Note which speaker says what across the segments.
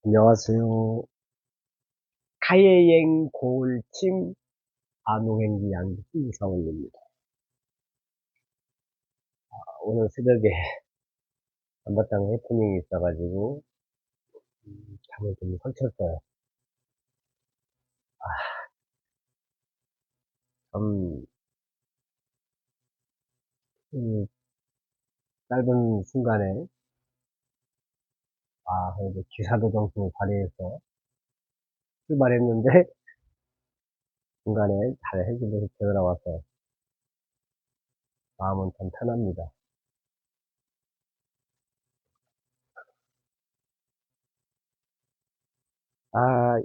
Speaker 1: 안녕하세요. 카이엥 고울침 아노행기 양기 이상훈입니다. 오늘 새벽에 한바탕 해프닝이 있어가지고 잠을 좀 설쳤어요. 참, 이 짧은 순간에 그래도 기사도 정신을 발휘해서 출발했는데 중간에 잘 해주면서 되돌아와서 마음은 참 편합니다.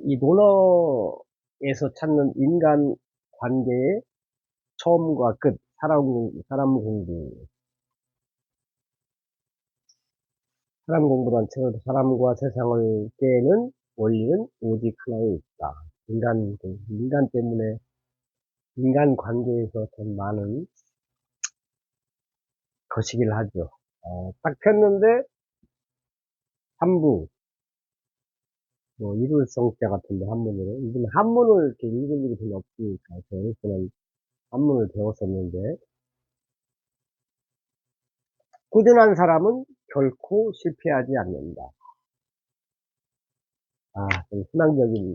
Speaker 1: 이 논어에서 찾는 인간 관계의 처음과 끝, 사람 공부. 사람 공부란 책에서 사람과 세상을 깨는 원리는 오직 하나에 있다. 인간 때문에, 인간 관계에서 좀 많은 거시기를 하죠. 딱 폈는데, 한부, 뭐, 일울성자 같은데, 한문으로. 요즘 한문을 이렇게 읽을 일이 별로 없으니까, 저 어릴 때는 한문을 배웠었는데, 꾸준한 사람은 결코 실패하지 않는다. 좀 희망적인,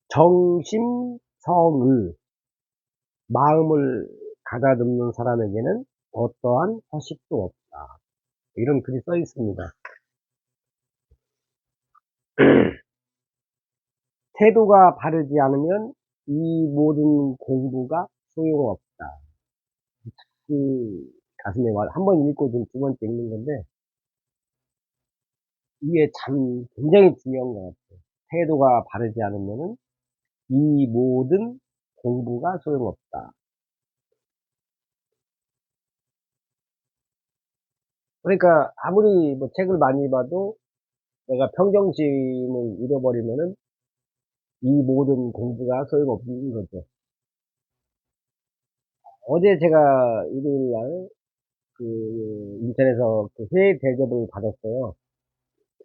Speaker 1: 정심성의, 마음을 가다듬는 사람에게는 어떠한 허식도 없다. 이런 글이 써 있습니다. 태도가 바르지 않으면 이 모든 공부가 소용없다. 그 가슴에 한 번 읽고 지금 두 번째 읽는 건데, 이게 참 굉장히 중요한 것 같아요. 태도가 바르지 않으면은 이 모든 공부가 소용없다. 그러니까 아무리 뭐 책을 많이 봐도 내가 평정심을 잃어버리면은 이 모든 공부가 소용없는 거죠. 어제 제가 일요일 날, 인천에서 회 대접을 받았어요.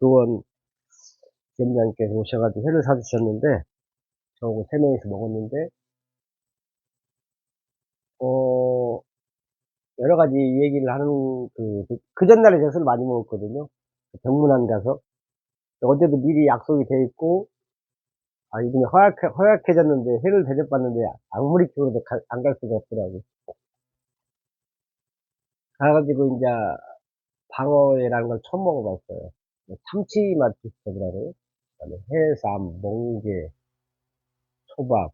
Speaker 1: 교원 지점장께서 오셔가지고 회를 사주셨는데, 저하고 세 명이서 먹었는데, 어, 여러 가지 얘기를 하는, 그 전날에 제가 술 많이 먹었거든요. 병문안 가서. 어제도 미리 약속이 돼 있고, 이번에 허약해졌는데, 회를 대접받는데, 아무리 키워도 안 갈 수가 없더라고요. 가가지고, 이제, 방어회라는 걸 처음 먹어봤어요. 참치 맛 비슷하더라고요. 그다음에 해삼, 멍게, 초밥,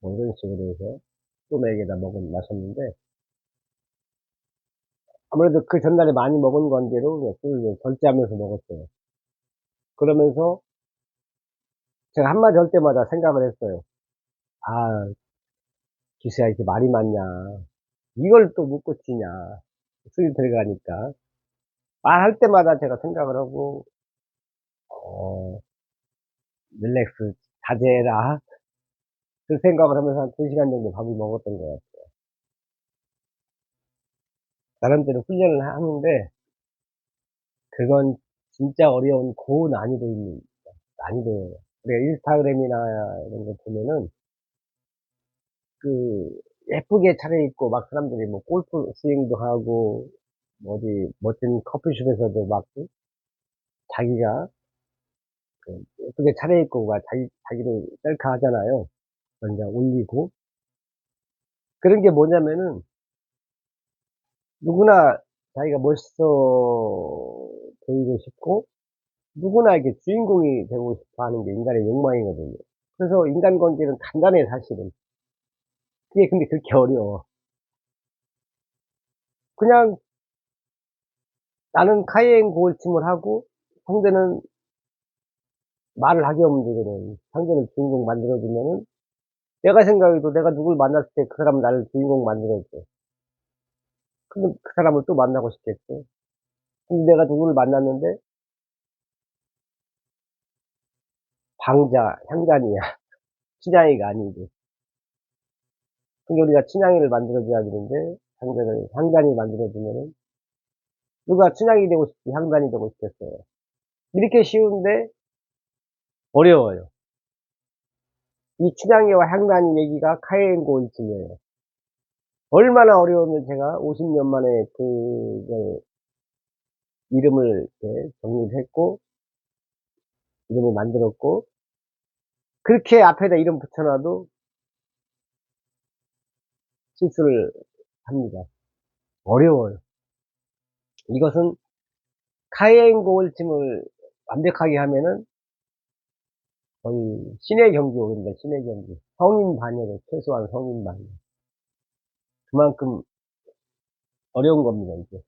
Speaker 1: 뭐 이런 식으로 해서 소맥에다 마셨는데, 아무래도 그 전날에 많이 먹은 관계로 술을 절제하면서 먹었어요. 그러면서 제가 한마디 할 때마다 생각을 했어요. 아, 기수야, 이렇게 말이 많냐. 이걸 또 못 고치냐. 술이 들어가니까. 말할 때마다 제가 생각을 하고, 어, 릴렉스, 자제해라. 그 생각을 하면서 한 2시간 정도 밥을 먹었던 것 같아요. 나름대로 훈련을 하는데, 그건 진짜 어려운 고난이도입니다. 난이도예요. 우리가 인스타그램이나 이런 거 보면은, 예쁘게 차려입고, 막 사람들이 뭐 골프 스윙도 하고, 뭐 어디 멋진 커피숍에서도 막, 자기가, 예쁘게 차려입고, 막 자기를 셀카 하잖아요. 먼저 올리고. 그런 게 뭐냐면은, 누구나 자기가 멋있어 보이고 싶고, 누구나 이렇게 주인공이 되고 싶어 하는 게 인간의 욕망이거든요. 그래서 인간관계는 간단해, 사실은. 그게 근데 그렇게 어려워. 그냥 나는 카이엔 고울침을 하고 상대는 말을 하기 없는 데거든. 상대를 주인공 만들어주면은 내가 생각해도 내가 누굴 만났을 때 그 사람은 나를 주인공 만들어줘. 그럼 그 사람을 또 만나고 싶겠지. 근데 내가 누구를 만났는데 방자, 향단이야. 춘향이가 아니지. 근데 우리가 춘향이를 만들어줘야 되는데 상대를 향단이 만들어주면은 누가 춘향이 되고 싶지 향단이 되고 싶겠어요. 이렇게 쉬운데 어려워요. 이 춘향이와 향단이 얘기가 카이엔고일침이에요. 얼마나 어려우면 제가 50년 만에 그걸 이름을 이렇게 정리를 했고 이름을 만들었고 그렇게 앞에다 이름 붙여 놔도 실수를 합니다. 어려워요. 이것은 카이엔고일침을 완벽하게 하면은 거의 신의 경지에 오릅니다. 신의 경지. 성인 반열에 최소한 성인 반열. 그만큼 어려운 겁니다, 이게.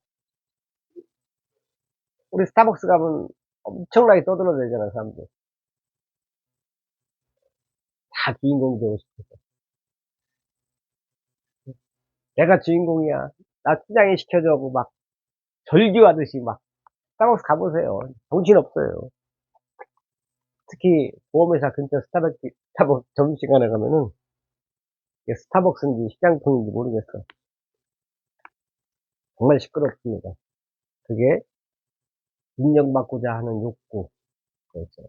Speaker 1: 우리 스타벅스 가면 엄청나게 떠들어대잖아요, 사람들. 다 주인공이 되고 싶어서. 내가 주인공이야. 나 팀장이 시켜줘고 막 절규하듯이 막 스타벅스 가보세요. 정신없어요. 특히 보험회사 근처 스타벅스 점심시간에 가면은 이게 스타벅스인지 시장통인지 모르겠어. 정말 시끄럽습니다. 그게 인정받고자 하는 욕구. 그렇죠.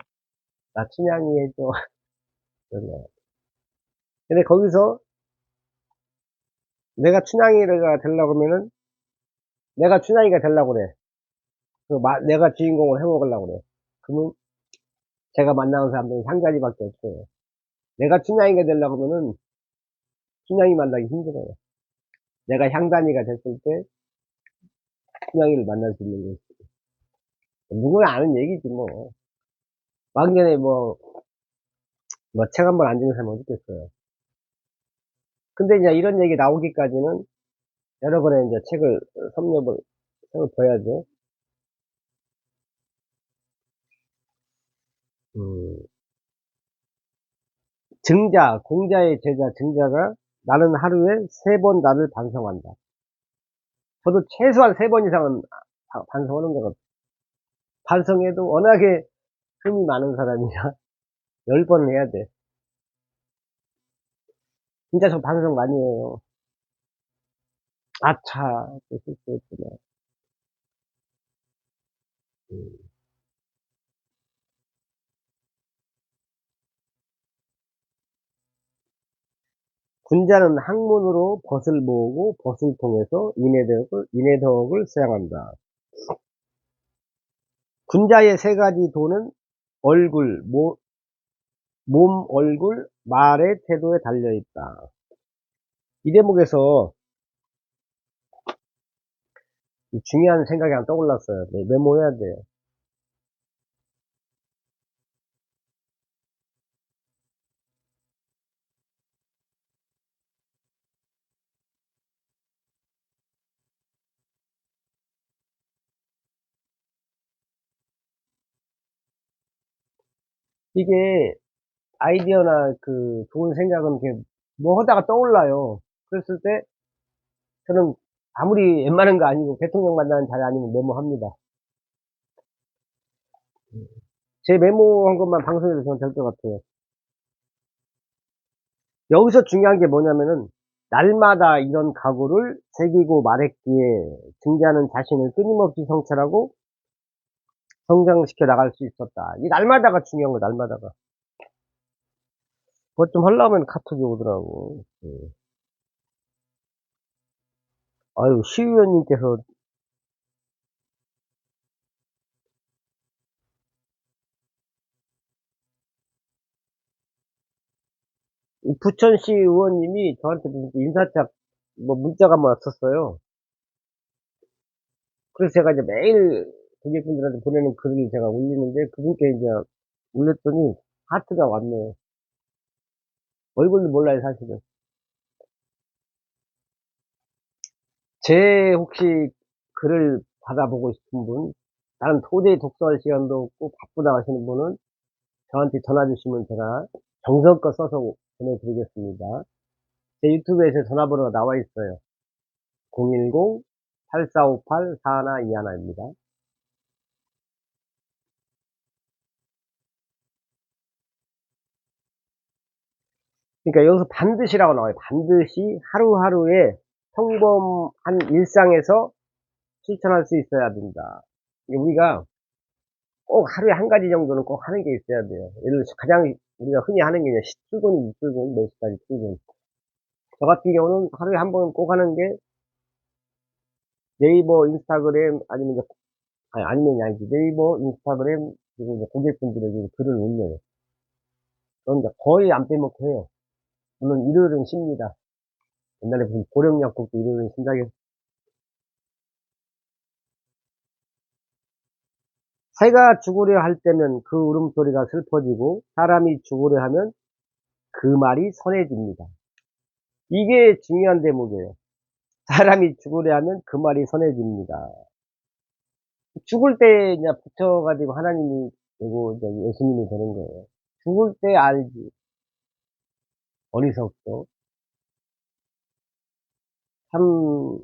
Speaker 1: 나 춘향이 해줘. 그런 거. 근데 거기서 내가 춘향이가 되려고 하면은 내가 춘향이가 되려고 그래. 내가 주인공을 해먹으려고 그래. 그러면 제가 만나는 사람들은 한 가지밖에 없어요. 내가 춘향이가 되려고 하면은 춘향이 만나기 힘들어요. 내가 향단이가 됐을 때 춘향이를 만날 수 있는 거지. 누구나 아는 얘기지 뭐. 왕년에 책 한 번 안 읽은 사람이 어디 있겠어요. 근데 이제 이런 얘기 나오기까지는 여러 번의 이제 책을 봐야죠. 음, 공자의 제자 증자가 나는 하루에 3번 나를 반성한다. 저도 최소한 3번 이상은 반성하는 것 같아요. 반성해도 워낙에 흠이 많은 사람이라 10번은 해야 돼. 진짜 저 반성 많이 해요. 아차, 또 실수했구나. 음. 군자는 학문으로 벗을 모으고 벗을 통해서 인해덕을 수양한다. 군자의 3가지 도는 얼굴, 몸, 얼굴, 말의 태도에 달려있다. 이 대목에서 중요한 생각이 하나 떠올랐어요. 메모해야 돼요. 이게 아이디어나 좋은 생각은 이렇게 뭐 하다가 떠올라요. 그랬을 때 저는 아무리 웬만한 거 아니고 대통령 만나는 자리 아니면 메모합니다. 제 메모한 것만 방송해도 저는 될 것 같아요. 여기서 중요한 게 뭐냐면은 날마다 이런 각오를 새기고 말했기에 증자는 자신을 끊임없이 성찰하고 성장시켜 나갈 수 있었다. 이 날마다가 중요한 거야, 날마다가. 그것 좀 하려면 카톡이 오더라고. 아유, 시의원님께서 부천시 의원님이 저한테 무슨 인사짝 문자가 한번 왔었어요. 그래서 제가 이제 매일 고객분들한테 보내는 글을 제가 올리는데 그분께 이제 올렸더니 하트가 왔네요. 얼굴도 몰라요, 사실은. 제 혹시 글을 받아보고 싶은 분, 나는 도저히 독서할 시간도 없고 바쁘다 하시는 분은 저한테 전화 주시면 제가 정성껏 써서 보내드리겠습니다. 제 유튜브에서 전화번호가 나와 있어요. 010-8458-4121입니다. 그러니까 여기서 반드시라고 나와요. 반드시 하루하루의 평범한 일상에서 실천할 수 있어야 된다. 이게 우리가 꼭 하루에 한 가지 정도는 꼭 하는 게 있어야 돼요. 예를 들어서 가장 우리가 흔히 하는 게 출근, 출근, 몇 시까지 출근. 저 같은 경우는 하루에 한 번 꼭 하는 게 네이버, 인스타그램, 아니면 이제, 아니면 아니지. 네이버, 인스타그램, 그리고 이제 고객분들에게 글을 올려요. 그런데 거의 안 빼먹고 해요. 물론 일요일은 쉽니다. 옛날에 무슨 고령약국도 일요일은 쉰다고. 새가 죽으려 할 때면 그 울음소리가 슬퍼지고 사람이 죽으려 하면 그 말이 선해집니다. 이게 중요한 대목이에요. 사람이 죽으려 하면 그 말이 선해집니다. 죽을 때 그냥 붙여가지고 하나님이 되고 이제 예수님이 되는 거예요. 죽을 때 알지. 어리석죠. 참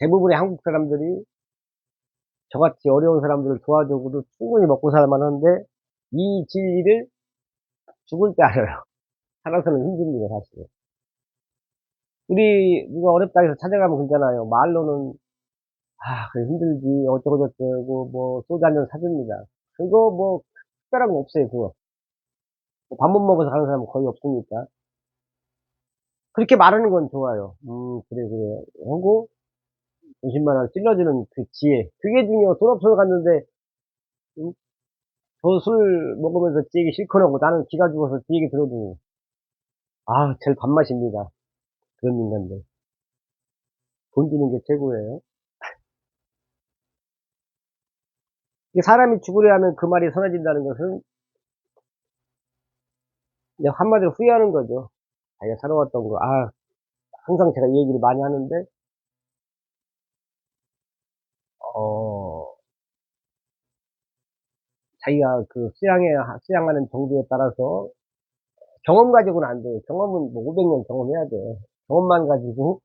Speaker 1: 대부분의 한국 사람들이 저같이 어려운 사람들을 도와주고도 충분히 먹고 살만 하는데 이 진리를 죽을 때 알아요. 살아서는 힘듭니다, 사실. 우리 누가 어렵다 해서 찾아가면 그러잖아요. 말로는 아, 그래 힘들지 어쩌고저쩌고 뭐 소주 한 잔 사줍니다. 그거 뭐 특별한 거 없어요, 그거. 밥 못 먹어서 가는 사람은 거의 없으니까. 그렇게 말하는 건 좋아요. 그래, 그래. 하고 50만 원 찔러주는 그 지혜. 그게 중요해요. 돈 없어서 갔는데, 음, 저 술 먹으면서 지 얘기 실컷 하고 나는 기가 죽어서 지 얘기 들어주고. 아, 제일 밥맛입니다. 그런 인간들. 돈 주는 게 최고예요. 이게 사람이 죽으려 하면 그 말이 선해진다는 것은 그냥 한마디로 후회하는 거죠. 자기가 살아왔던 거. 아, 항상 제가 이 얘기를 많이 하는데, 어, 자기가 그 수양하는 정도에 따라서 경험 가지고는 안 돼요. 경험은 뭐 500년 경험해야 돼. 경험만 가지고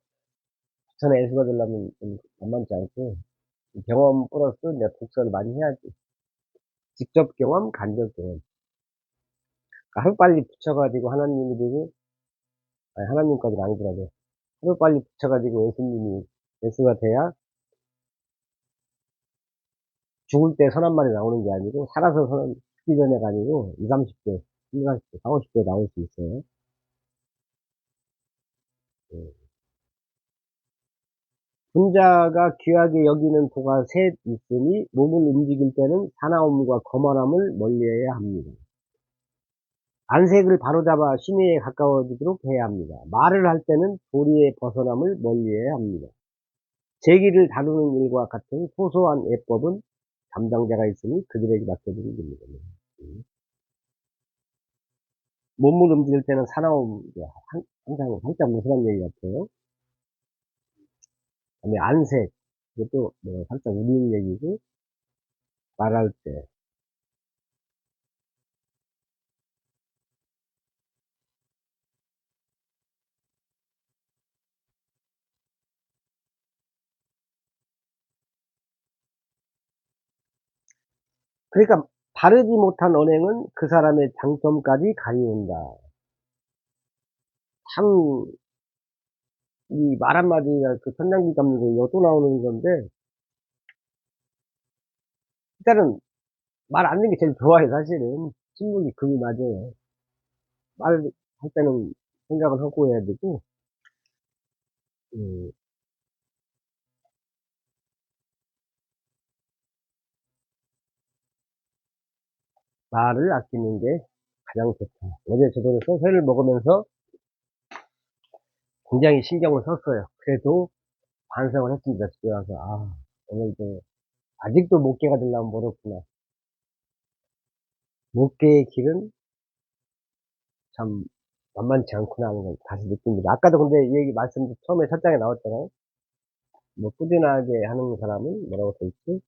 Speaker 1: 전에 애수가 되려면 좀 만만치 않고, 경험 플러스 내가 독서를 많이 해야지. 직접 경험, 간접 경험. 그러니까 하루빨리 붙여가지고 하나님이 되고, 아니, 하나님까지는 아니더라도, 하루빨리 붙여가지고 예수님이, 예수가 돼야 죽을 때 선한 말이 나오는 게 아니고, 살아서 죽기 전에가 아니고, 20, 30대, 30, 40대, 40, 50대 나올 수 있어요. 예. 분자가 귀하게 여기는 도가 셋 있으니 몸을 움직일 때는 사나움과 거만함을 멀리해야 합니다. 안색을 바로잡아 신의에 가까워지도록 해야 합니다. 말을 할 때는 도리의 벗어남을 멀리해야 합니다. 제기를 다루는 일과 같은 소소한 예법은 담당자가 있으니 그들에게 맡겨두는 겁니다. 몸을 움직일 때는 사나움, 항상 살짝 무서운 얘기 같아요. 그다음에 안색, 이것도 뭐 살짝 우리는 얘기고, 말할 때. 그러니까 바르지 못한 언행은 그 사람의 장점까지 가리운다. 참, 이 말 한마디가 그 천냥비 깎는 거 이거 또 나오는 건데, 일단은 말 안 듣는 게 제일 좋아요, 사실은. 침묵이 금이 맞아요. 말할 때는 생각을 하고 해야 되고, 음, 말을 아끼는 게 가장 좋다. 어제 저도 소세를 먹으면서 굉장히 신경을 썼어요. 그래도 반성을 했습니다, 집에 와서. 아, 오늘도, 아직도 목개가 되려면 멀었구나. 목개의 길은 참 만만치 않구나 하는 걸 다시 느낍니다. 아까도 근데 이 얘기 말씀 처음에 첫 장에 나왔잖아요. 뭐 꾸준하게 하는 사람은 뭐라고 써 있지?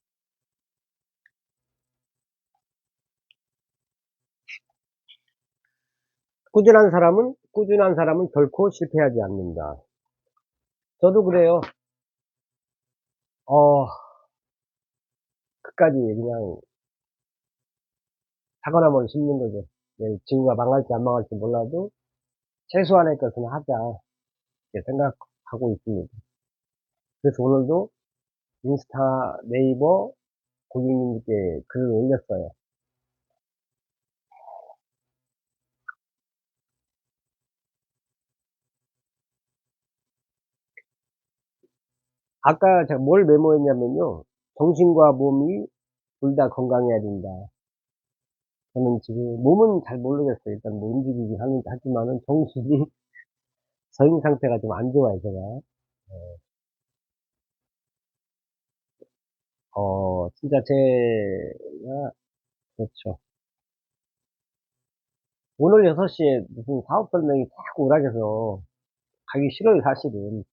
Speaker 1: 꾸준한 사람은 결코 실패하지 않는다. 저도 그래요. 어, 끝까지 그냥 사과나무를 심는 거죠. 네, 지구가 망할지 안 망할지 몰라도 최소한의 것은 하자. 이렇게 생각하고 있습니다. 그래서 오늘도 인스타, 네이버 고객님께 글을 올렸어요. 아까 제가 뭘 메모했냐면요. 정신과 몸이 둘 다 건강해야 된다. 저는 지금 몸은 잘 모르겠어요. 일단 뭐 움직이긴 하지만은 정신이 저행 상태가 좀 안 좋아요, 제가. 진짜 제가, 그렇죠. 오늘 6시에 무슨 사업 설명이 자꾸 오락해서 가기 싫어요, 사실은.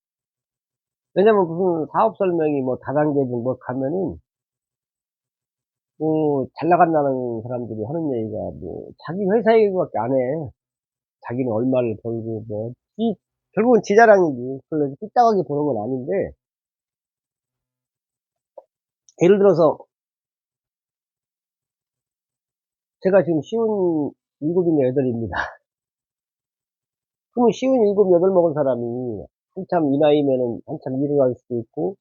Speaker 1: 왜냐면 무슨 사업 설명이 뭐 다단계든 뭐 가면은 뭐 잘 나간다는 사람들이 하는 얘기가 뭐 자기 회사 얘기밖에 안 해. 자기는 얼마를 벌고 뭐 결국은 지 자랑이지. 그걸 삐딱하게 보는 건 아닌데, 예를 들어서 제가 지금 쉬운 7이나 8입니다. 그러면 쉬운 7, 8 먹은 사람이 한참 이 나이면은 한참 일을 할 수도 있고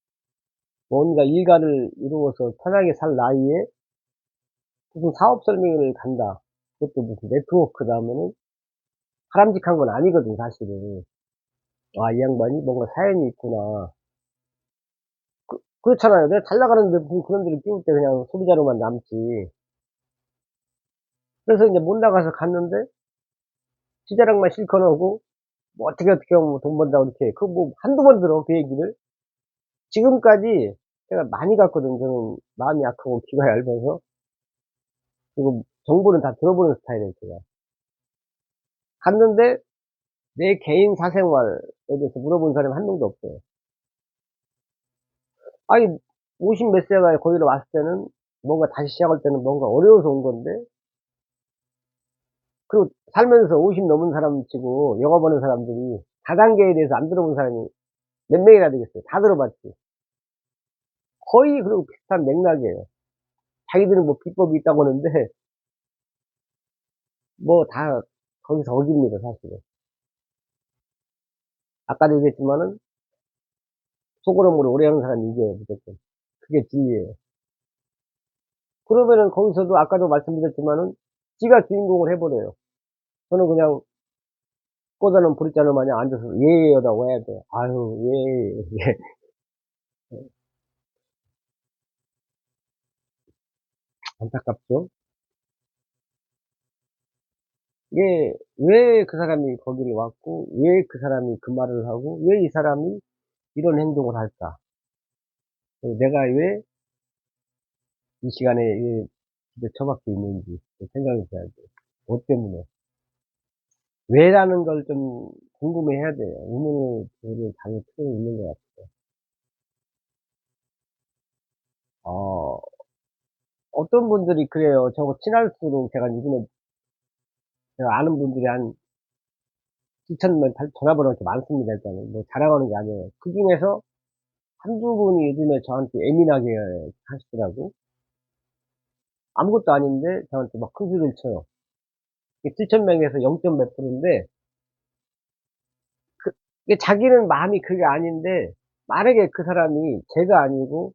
Speaker 1: 뭔가 일가를 이루어서 편하게 살 나이에 무슨 사업 설명회를 간다. 그것도 무슨 네트워크다 하면은 바람직한 건 아니거든, 사실은. 아, 이 양반이 뭔가 사연이 있구나. 그렇잖아요. 내가 잘 나가는데 무슨 그런 데를 끼울 때 그냥 소비자로만 남지. 그래서 이제 못 나가서 갔는데 지 자랑만 실컷 하고 뭐 어떻게 하면 뭐돈 번다고 이렇게 그 뭐 한두 번 들어 그 얘기를. 지금까지 제가 많이 갔거든. 저는 마음이 약하고 귀가 얇아서. 그리고 정보는 다 들어보는 스타일이에요, 제가. 갔는데 내 개인 사생활에 대해서 물어본 사람이 한 명도 없어요. 아니, 50 몇 세가 거기로 왔을 때는 뭔가 다시 시작할 때는 뭔가 어려워서 온 건데, 그리고 살면서 50 넘은 사람 치고 영화 보는 사람들이 다단계에 대해서 안 들어본 사람이 몇 명이나 되겠어요. 다 들어봤지. 거의 그리고 비슷한 맥락이에요. 자기들은 뭐 비법이 있다고 하는데 뭐 다 거기서 어깁니다, 사실은. 아까도 얘기했지만은 소그룹으로 오래 하는 사람이 이겨요, 무조건. 그게 진리예요. 그러면은 거기서도 아까도 말씀드렸지만은 지가 주인공을 해 버려요. 저는 그냥 꽂아놓은 보릿자루 마냥 앉아서 예예라고 해야 돼요. 아유, 예. 예. 안타깝죠? 이게 왜 그 사람이 거기를 왔고, 왜 그 사람이 그 말을 하고, 왜 이 사람이 이런 행동을 할까? 내가 왜 이 시간에 이 집에 처박혀 있는지 생각을 해야 돼요. 뭐 때문에. 왜라는 걸 좀 궁금해 해야 돼요. 의문을 저를 당할 필요가 있는 것 같아요. 어, 어떤 분들이 그래요. 저하고 친할수록 제가 요즘에 제가 아는 분들이 한 2,000명 전화번호가 이렇게 많습니다, 일단은. 뭐 자랑하는 게 아니에요. 그중에서 한두 분이 요즘에 저한테 예민하게 하시더라고. 아무것도 아닌데 저한테 막 큰 소리를 쳐요. 7,000명에서 0. 몇 프로인데, 그, 이게 자기는 마음이 그게 아닌데, 만약에 그 사람이 제가 아니고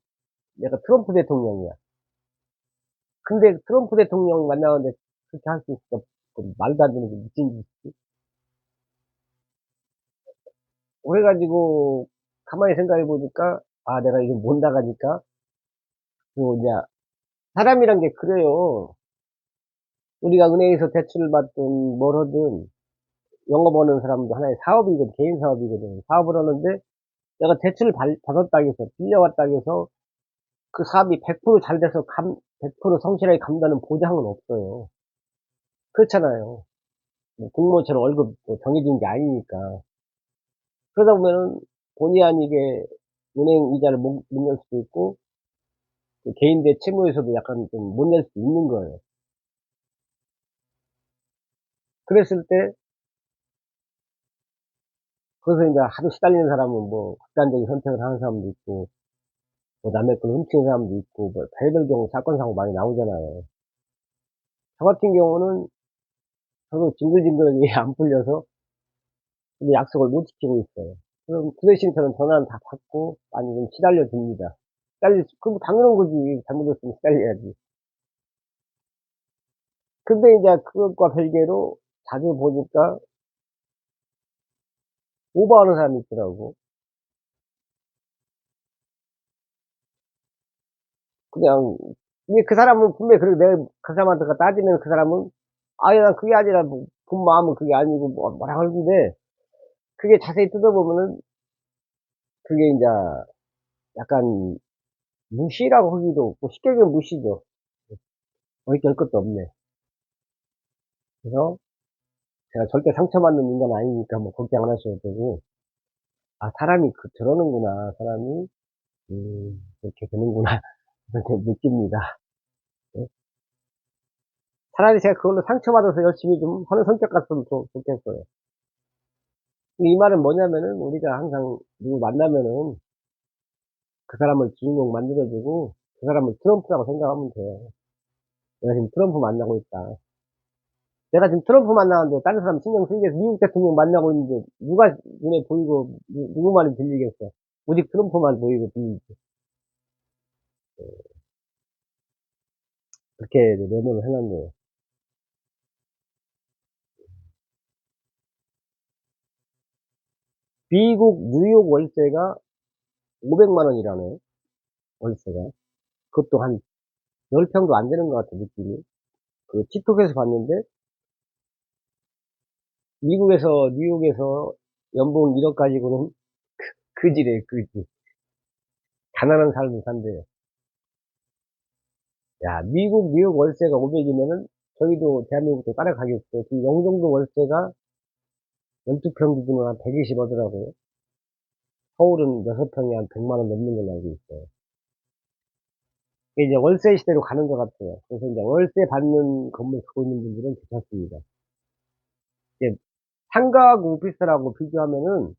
Speaker 1: 내가 트럼프 대통령이야. 근데 트럼프 대통령 만나는데 그렇게 할 수 있어. 그 말도 안 되는 게 미친 짓이지. 그래가지고 가만히 생각해 보니까, 아, 내가 이거 못 나가니까. 그리고 이제 사람이란 게 그래요. 우리가 은행에서 대출을 받든 뭘 하든 영업하는 사람도 하나의 사업이거든. 개인 사업이거든. 사업을 하는데 내가 대출을 받았다고 해서 빌려왔다고 해서 그 사업이 100%잘 돼서 100% 성실하게 감다는 보장은 없어요. 그렇잖아요. 뭐 공무원처럼 월급 뭐 정해진 게 아니니까. 그러다 보면은 본의 아니게 은행 이자를 못 낼 수도 있고, 그 개인들 채무에서도 약간 좀 못 낼 수도 있는 거예요. 그랬을 때, 그래서 이제 하도 시달리는 사람은 뭐 극단적인 선택을 하는 사람도 있고, 뭐 남의 걸 훔치는 사람도 있고, 뭐 별별 경우 사건, 사고 많이 나오잖아요. 저 같은 경우는 저도 징글징글하게 안 풀려서 근데 약속을 못 지키고 있어요. 그럼 그 대신 저는 전화는 다 받고 많이 좀 시달려 줍니다. 그럼 당연한 거지. 잘못했으면 시달려야지. 근데 이제 그것과 별개로 자주 보니까 오버하는 사람이 있더라고. 그냥 이게 그 사람은 분명히 그리고 내가 그 사람한테 따지면 그 사람은 "아니 난 그게 아니라 뭐 본 마음은 그게 아니고." 뭐라 그러는데 그게 자세히 뜯어보면은 그게 인자 약간 무시라고 하기도 없고 쉽게 얘기하면 무시죠. 거기할 것도 없네. 그래서 제가 절대 상처받는 인간 아니니까 뭐 걱정 안 하셔도 되고 '아 사람이 저러는구나. 사람이 그렇게 되는구나.' 그렇게 느낍니다. 예. 차라리 제가 그걸로 상처받아서 열심히 좀 하는 성격 같으면 좋겠어요. 이 말은 뭐냐면은 우리가 항상 누구 만나면은 그 사람을 주인공 만들어 주고 그 사람을 트럼프라고 생각하면 돼요. '내가 지금 트럼프 만나고 있다.' 내가 지금 트럼프 만나는데 다른 사람 신경 쓰이겠어. 미국 대통령 만나고 있는데 누가 눈에 보이고 누구 말이 들리겠어. 오직 트럼프만 보이고 들리지. 그렇게 메모를 해 놨네요. 미국 뉴욕 월세가 500만 원이라네요, 월세가. 그것도 한 10 평도 안 되는 것 같아 느낌이. 그 틱톡에서 봤는데 미국에서 뉴욕에서 연봉 1억 가지고는 그지래요, 그지. 가난한 삶을 산대요. 야 미국 뉴욕 월세가 500 이면은 저희도 대한민국도 따라가겠죠. 지금 영종도 월세가 12평 기준으로 한 120 하더라고요. 서울은 6 평이 한 100만 원 넘는 걸로 알고 있어요. 이게 이제 월세 시대로 가는 것 같아요. 그래서 인제 월세 받는 건물 갖고 있는 분들은 괜찮습니다. 이제 상가하고 오피스텔하고 비교하면은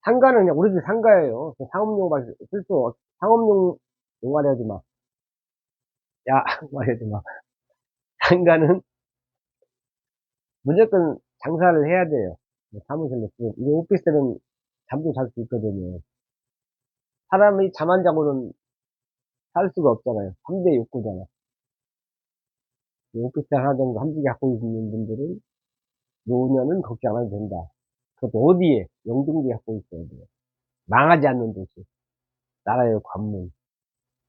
Speaker 1: 상가는 그냥 우리 집 상가예요. 그 상업용만 쓸 수 상업용 말이 하지 마. 야 말하지 마. 상가는 무조건 장사를 해야 돼요. 뭐 사무실로 쓰고 이게 오피스텔은 잠도 잘 수 있거든요. 사람이 잠 안 자고는 살 수가 없잖아요. 3대 욕구잖아. 이 오피스텔 하나 정도 한 두 개 갖고 있는 분들은 노후년은 걱정 안 해도 된다. 그것도 어디에? 영종도에 갖고 있어야 돼요. 망하지 않는 도시. 나라의 관문.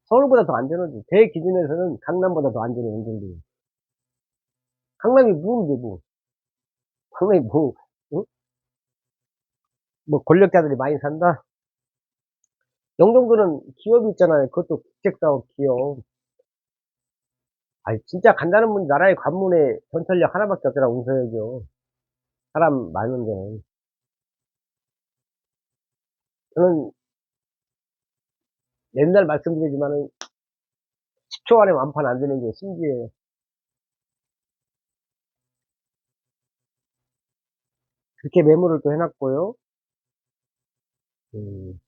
Speaker 1: 서울보다 더 안전하지. 제 기준에서는 강남보다 더 안전해, 영종도는. 강남이 뭔데 뭐. 강남이 뭐, 어? 뭐 권력자들이 많이 산다? 영종도는 기업이 있잖아요. 그것도 국책사업 기업. 아이, 진짜 간다는 분 나라의 관문에 전철역 하나밖에 없잖아, 운서역이요. 사람 많은데. 저는 맨날 말씀드리지만은 10초 안에 완판 안 되는 게 신기해요. 그렇게 메모를 또 해 놨고요. 음.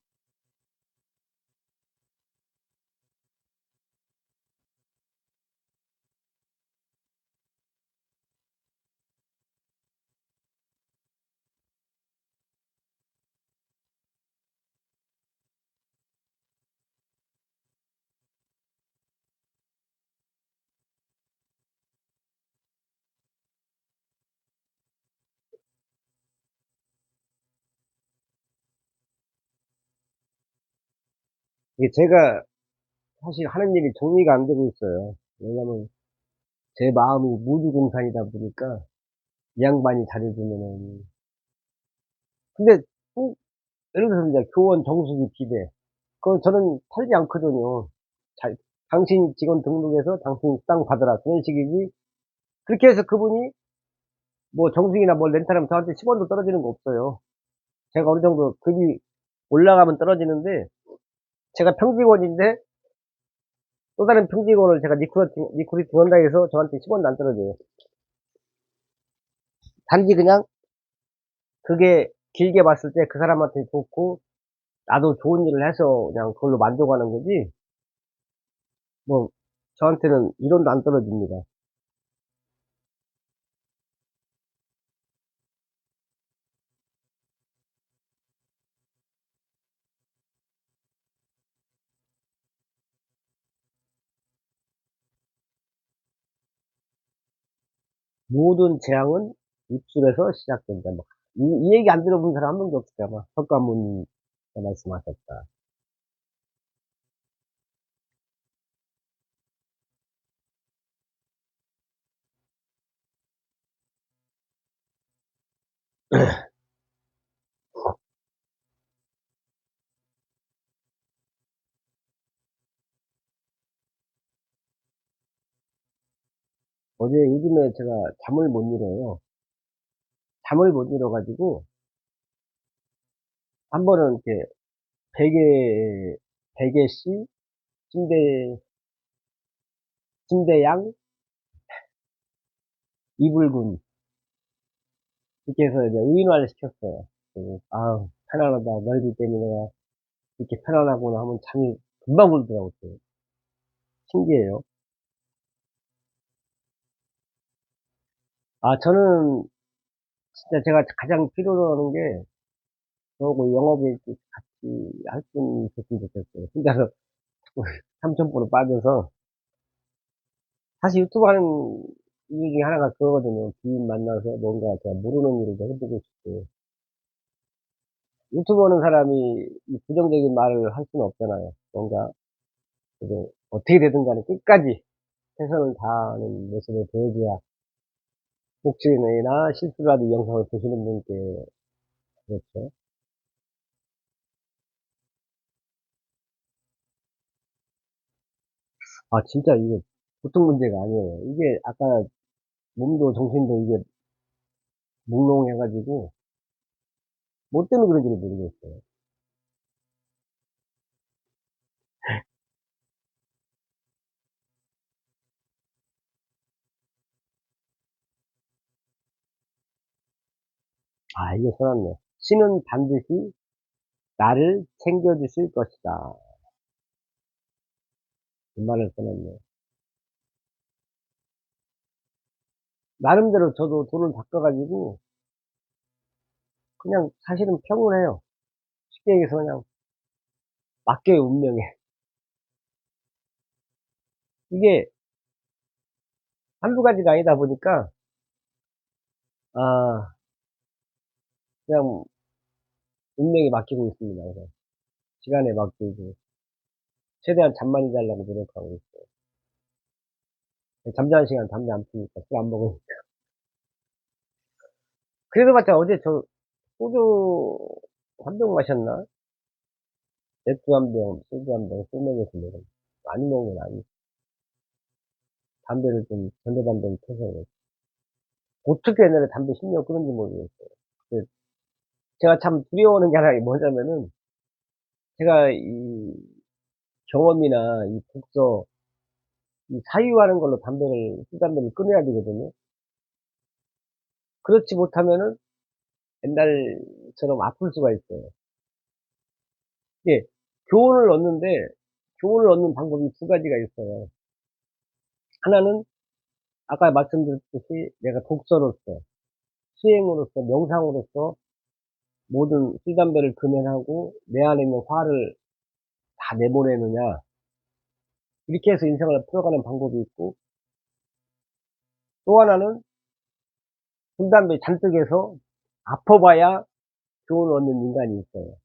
Speaker 1: 이게 제가 사실 하는 일이 정리가 안 되고 있어요. 왜냐면 제 마음이 무주공산이다 보니까 이 양반이 잘해 주면은 근데 꼭 예를 들어서 이제 교원 정수기 비대 그건 저는 팔지 않거든요. 잘 당신 직원 등록해서 당신 수당 받아라 그런 식이지 그렇게 해서 그분이 뭐 정수기나 뭘 렌탈하면 저한테 10 원도 떨어지는 거 없어요. 제가 어느 정도 급이 올라가면 떨어지는데 제가 평직원인데 또 다른 평직원을 제가 리크루팅 한다 해서 저한테 10 원도 안 떨어져요. 단지 그냥 그게 길게 봤을 때 그 사람한테 좋고 나도 좋은 일을 해서 그냥 그걸로 만족하는 거지 뭐 저한테는 1 원도 안 떨어집니다. 모든 재앙은 입술에서 시작된다. 뭐 이 얘기 안 들어본 사람 한 명도 없을 거야 아마. 석가모니가 말씀하셨다. 어제 요즘에 제가 잠을 못 이뤄요. 잠을 못 이뤄 가지고 한 번은 이렇게 베개 씨, 침대 침대양, 이불군 이렇게 해서 이제 의인화를 시켰어요. 그리고 '아우 편안하다. 너희들 때문에 내가 이렇게 편안하구나.' 하면 잠이 금방 오더라고요. 또. 신기해요. 아 저는 진짜 제가 가장 필요로 하는 게 저하고 영업에 이렇게 같이 할 분 있었으면 좋겠어요. 혼자서 삼천포로 빠져서 사실 유튜브 하는 이유 중에 하나가 그거거든요. 지인 만나서 뭔가 제가 모르는 일을 좀 해 보고 싶고. 유튜브 하는 사람이 이 부정적인 말을 할 수는 없잖아요. 뭔가 그래도 어떻게 되든 간에 끝까지 최선을 다하는 모습을 보여줘야 혹시나 실수라도 이 영상을 보시는 분께 그렇죠. 아 진짜 이게 보통 문제가 아니에요. 이게 아까 몸도 정신도 이게 몽롱해 가지고 뭐 때문에 그런지를 모르겠어요. 아 이게 써 놨네. "신은 반드시 나를 챙겨 주실 것이다." 그 말을 써 놨네요. 나름대로 저도 돈을 바꿔 가지고 그냥 사실은 평온해요. 쉽게 얘기해서 그냥 맡겨요 운명에. 이게 한두 가지가 아니다 보니까 아 그냥 운명에 맡기고 있습니다. 그래서 시간에 맡기고 최대한 잠 많이 자려고 노력하고 있어요. 잠자는 시간 담배 안 피우니까 술 안 먹으니까. 그래 봤자 어제 저 소주 한 병 마셨나? 맥주 한 병, 소주 한 병, 술 먹였습니다. 많이 먹은 건 아니고 담배를 좀 전자담배를 펴서 어떻게 옛날에 담배 10년 끊은지 모르겠어요. 그 제가 참 두려워하는 게 하나 뭐냐면은 제가 이 경험이나 이 독서 이 사유하는 걸로 술 담배를 끊어야 되거든요. 그렇지 못하면은 옛날처럼 아플 수가 있어요. 이게 교훈을 얻는데 교훈을 얻는 방법이 두 가지가 있어요. 하나는 아까 말씀드렸듯이 내가 독서로서, 수행으로서, 명상으로서 모든 술 담배를 금연하고 내 안에 있는 화를 다 내보내느냐 이렇게 해서 인생을 풀어가는 방법이 있고 또 하나는 술 담배 잔뜩 해서 아파 봐야 교훈을 얻는 인간이 있어요.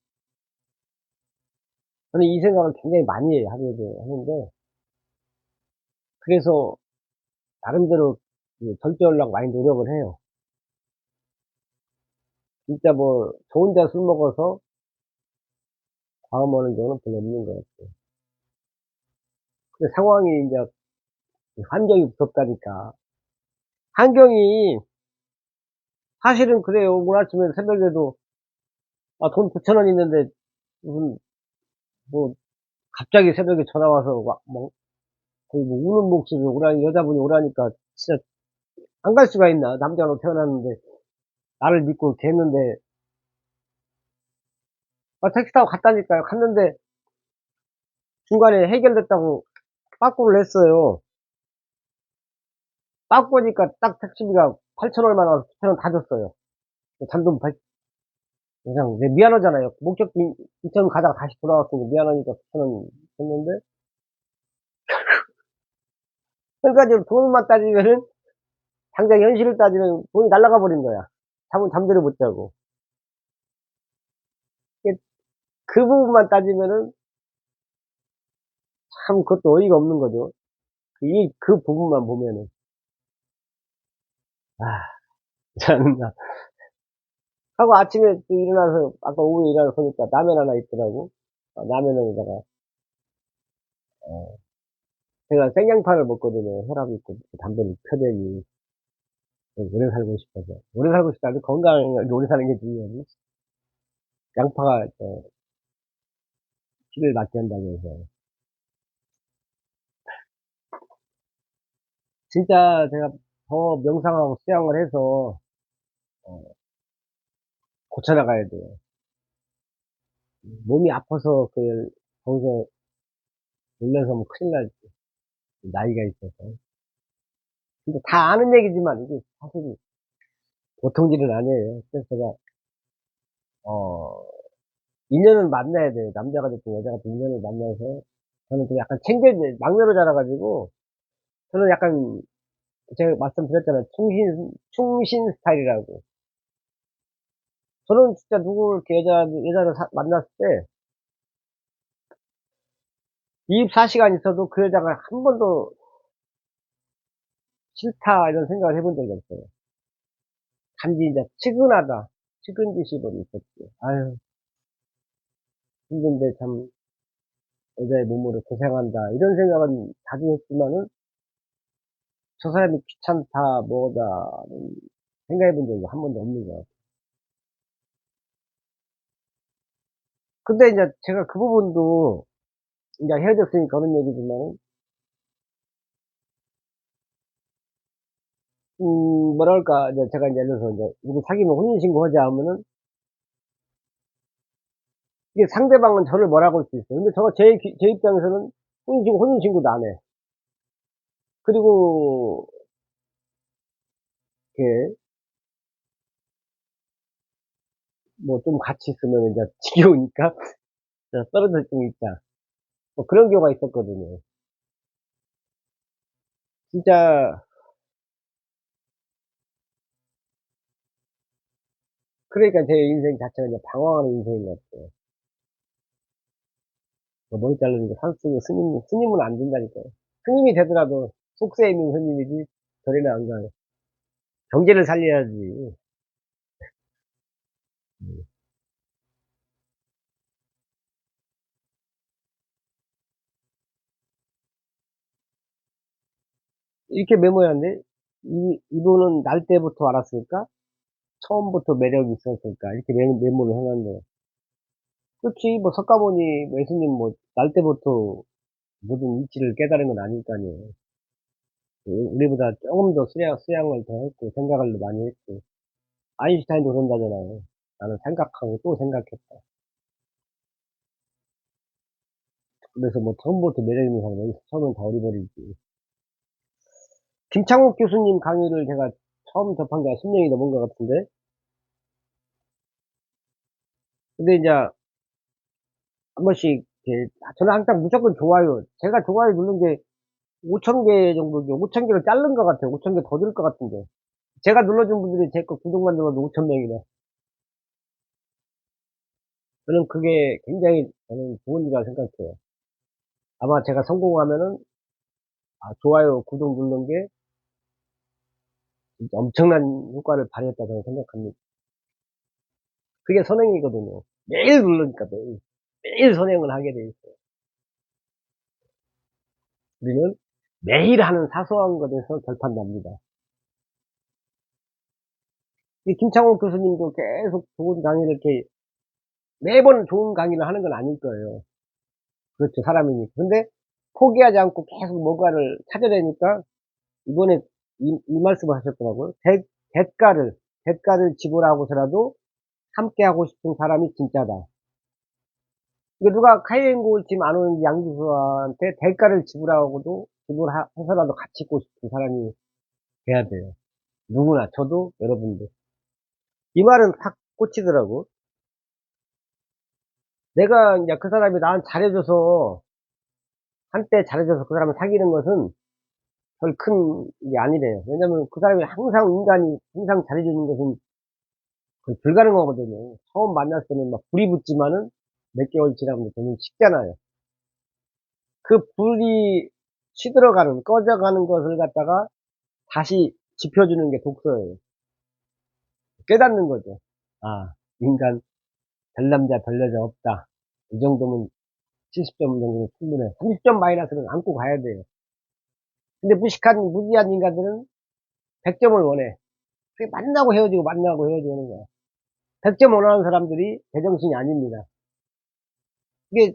Speaker 1: 저는 이 생각을 굉장히 많이 해요. 하루에도 하는데 그래서 나름대로 그 절제하려고 많이 노력을 해요. 진짜 뭐 저 혼자 술 먹어서 과음하는 경우는 별로 없는 것 같아요. 근데 상황이 인제 환경이 무섭다니까. 환경이 사실은 그래요. 오늘 아침에 새벽에도 돈 9천 원 있는데 무슨 뭐 갑자기 새벽에 전화 와서 뭐 거의 뭐 우는 목소리로 여자분이 오라니까 진짜 안 갈 수가 있나. 남자로 태어났는데 나를 믿고 이렇게 했는데 택시 타고 갔다니까요. 갔는데 중간에 해결됐다고 빠꾸를 했어요. 빠꾸니까 딱 택시비가 8천 얼마 나와서 9천 원 다 줬어요. 잔돈 그냥 미안하잖아요. 목적지 인천 가다가 다시 돌아왔으니까 미안하니까 9천 원 줬는데 결과적으로 돈만 따지면은 당장 현실을 따지면 돈이 날아가 버린 거야. 잠은 잠대로 못 자고. 그 그 부분만 따지면은 참 그것도 어이가 없는 거죠. 그 부분만 보면은. 아 참나. 하고 아침에 또 일어나서 아까 오후에 일어나서 보니까 라면 하나 있더라고. 라면에다가 어 제가 생양파를 먹거든요. 혈압이 있고 담배를 펴대니 오래 살고 싶어서. 오래 살고 싶다 아주 건강하게 오래 사는 게 중요하지. 양파가 피를 낫게 한다고 해서. 진짜 제가 더 명상하고 수양을 해서 어 고쳐 나가야 돼요. 몸이 아파서 거기서 놀라서면 큰일 나지, 나이가 있어서. 근데 다 아는 얘기지만 이게 사실 보통 일은 아니에요. 그래서 제가 어 인연을 만나야 돼요. 남자가 됐든 여자가 됐든 인연을 만나서 저는 좀 약간 막내로 자라 가지고 저는 약간 제가 말씀드렸잖아요. 충신 스타일이라고. 저는 진짜 누구 이렇게 여자를 만났을 때 24시간 있어도 그 여자가 한 번도 '싫다.' 이런 생각을 해본 적이 없어요. 단지 인제 측은하다. 측은지식으로 있었지. 아유 힘든데 참 '여자의 몸으로 고생한다.' 이런 생각은 자주 했지만은 '저 사람이 귀찮다. 뭐다.'는 생각해 본 적이 한 번도 없는 것 같아요. 근데 인제 제가 그 부분도 인제 헤어졌으니까 그런 얘기지만은 뭐랄까 이제 제가 인제 예를 들어서 인제 누구 사귀면 혼인신고하자 하면은 이게 상대방은 저를 뭐라고 할 수 있어요. 근데 제 입장에서는 혼인신고도 안 해. 그리고 이렇게 뭐 좀 같이 있으면 인제 지겨우니까 떨어져 좀 있자. 뭐 그런 경우가 있었거든요. 진짜 그러니까 제 인생 자체가 이제 방황하는 인생인 것 같아요. 머리 자르는 게 산속에 스님은 안 된다니까요. 스님이 되더라도 속세에 있는 스님이지 절에는 안 가요. 경제를 살려야지. 음. 이렇게 메모했는데 이분은 날 때부터 알았을까? 처음부터 매력이 있었을까? 이렇게 메모를 해 놨네요. 그렇지 뭐 석가모니 뭐 예수님 뭐 날 때부터 모든 이치를 깨달은 건 아니니까요. 우리보다 쪼금 더 수양을 더 했고 생각을 많이 했고 아인슈타인도 그런다잖아요. "나는 생각하고 또 생각했다." 그래서 뭐 처음부터 매력 있는 사람은 어디서 처음엔 다 어리버리지. 김창욱 교수님 강의를 제가 처음 접한 게 한 10 년이 넘은 것 같은데 근데 인제 한 번씩 이렇게 저는 항상 무조건 좋아요. 제가 좋아요 누른 게 5,000개 정도 5,000 개를 자른 것 같아요. 5,000개 더 될 것 같은데. 제가 눌러준 분들이 제 거 구독만 눌러도 5,000 명이네. 저는 그게 굉장히 저는 좋은 일이라고 생각해요. 아마 제가 성공하면은 좋아요, 구독 누른 게 진짜 엄청난 효과를 발휘했다 저는 생각합니다. 그게 선행이거든요. 매일 누르니까 매일. 매일 선행을 하게 돼 있어요. 우리는 매일 하는 사소한 것에서 결판납니다. 이 김창옥 교수님도 계속 좋은 강의를 이렇게 매번 좋은 강의를 하는 건 아닐 거예요. 그렇죠. 사람이니까. 근데 포기하지 않고 계속 뭔가를 찾아내니까 이번에 이 말씀을 하셨더라고요. 대가를 지불하고서라도 함께 하고 싶은 사람이 진짜다. 이게 누가 카이엔골 짐 안 오는 양주소한테 대가를 지불해서라도 같이 있고 싶은 사람이 돼야 돼요. 누구나 저도 여러분도. 이 말은 탁 꽂히더라고. 내가 인제 그 사람이 나한테 잘해 줘서 한때 잘해 줘서 그 사람을 사귀는 것은 별 큰 게 아니래요. 왜냐면 그 사람이 항상 인간이 항상 잘해주는 것은 불가능하거든요. 처음 만났을 때는 막 불이 붙지만은 몇 개월 지나면 저는 식잖아요. 그 불이 시들어가는, 꺼져가는 것을 갖다가 다시 지펴주는 게 독서예요. 깨닫는 거죠. 아, 인간 별 남자 별 여자 없다. 이 정도면 70점 정도면 충분해. 30점 마이너스는 안고 가야 돼요. 근데 무지한 인간들은 100점을 원해. 그게 만나고 헤어지고 만나고 헤어지고 하는 거야. 100점 원하는 사람들이 제정신이 아닙니다. 이게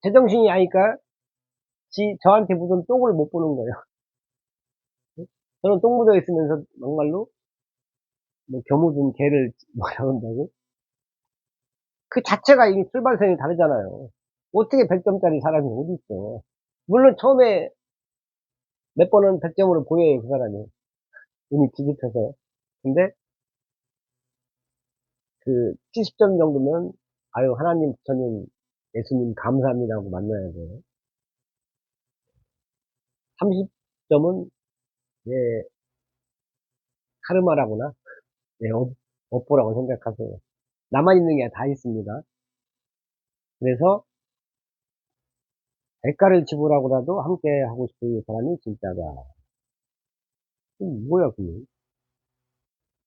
Speaker 1: 제정신이 아니까 저한테 무슨 똥을 못 보는 거예요. 저는 똥 묻어 있으면서 막말로 뭐 겨묻은 개를 뭐라 한다고? 그 자체가 이미 출발선이 다르잖아요. 어떻게 100점짜리 사람이 어디 있어. 물론 처음에 몇 번은 100점으로 보여요, 그 사람이. 이미 뒤집혀서. 근데 그 70점 정도면 아유 하나님, 부처님, 예수님 감사합니다 하고 만나야 돼요. 30점은 예, 카르마라구나. 예, 업보라고 생각하세요. 나만 있는 게 다 있습니다. 그래서 대가를 지불하고라도 함께 하고 싶은 사람이 진짜다. 뭐야, 그게?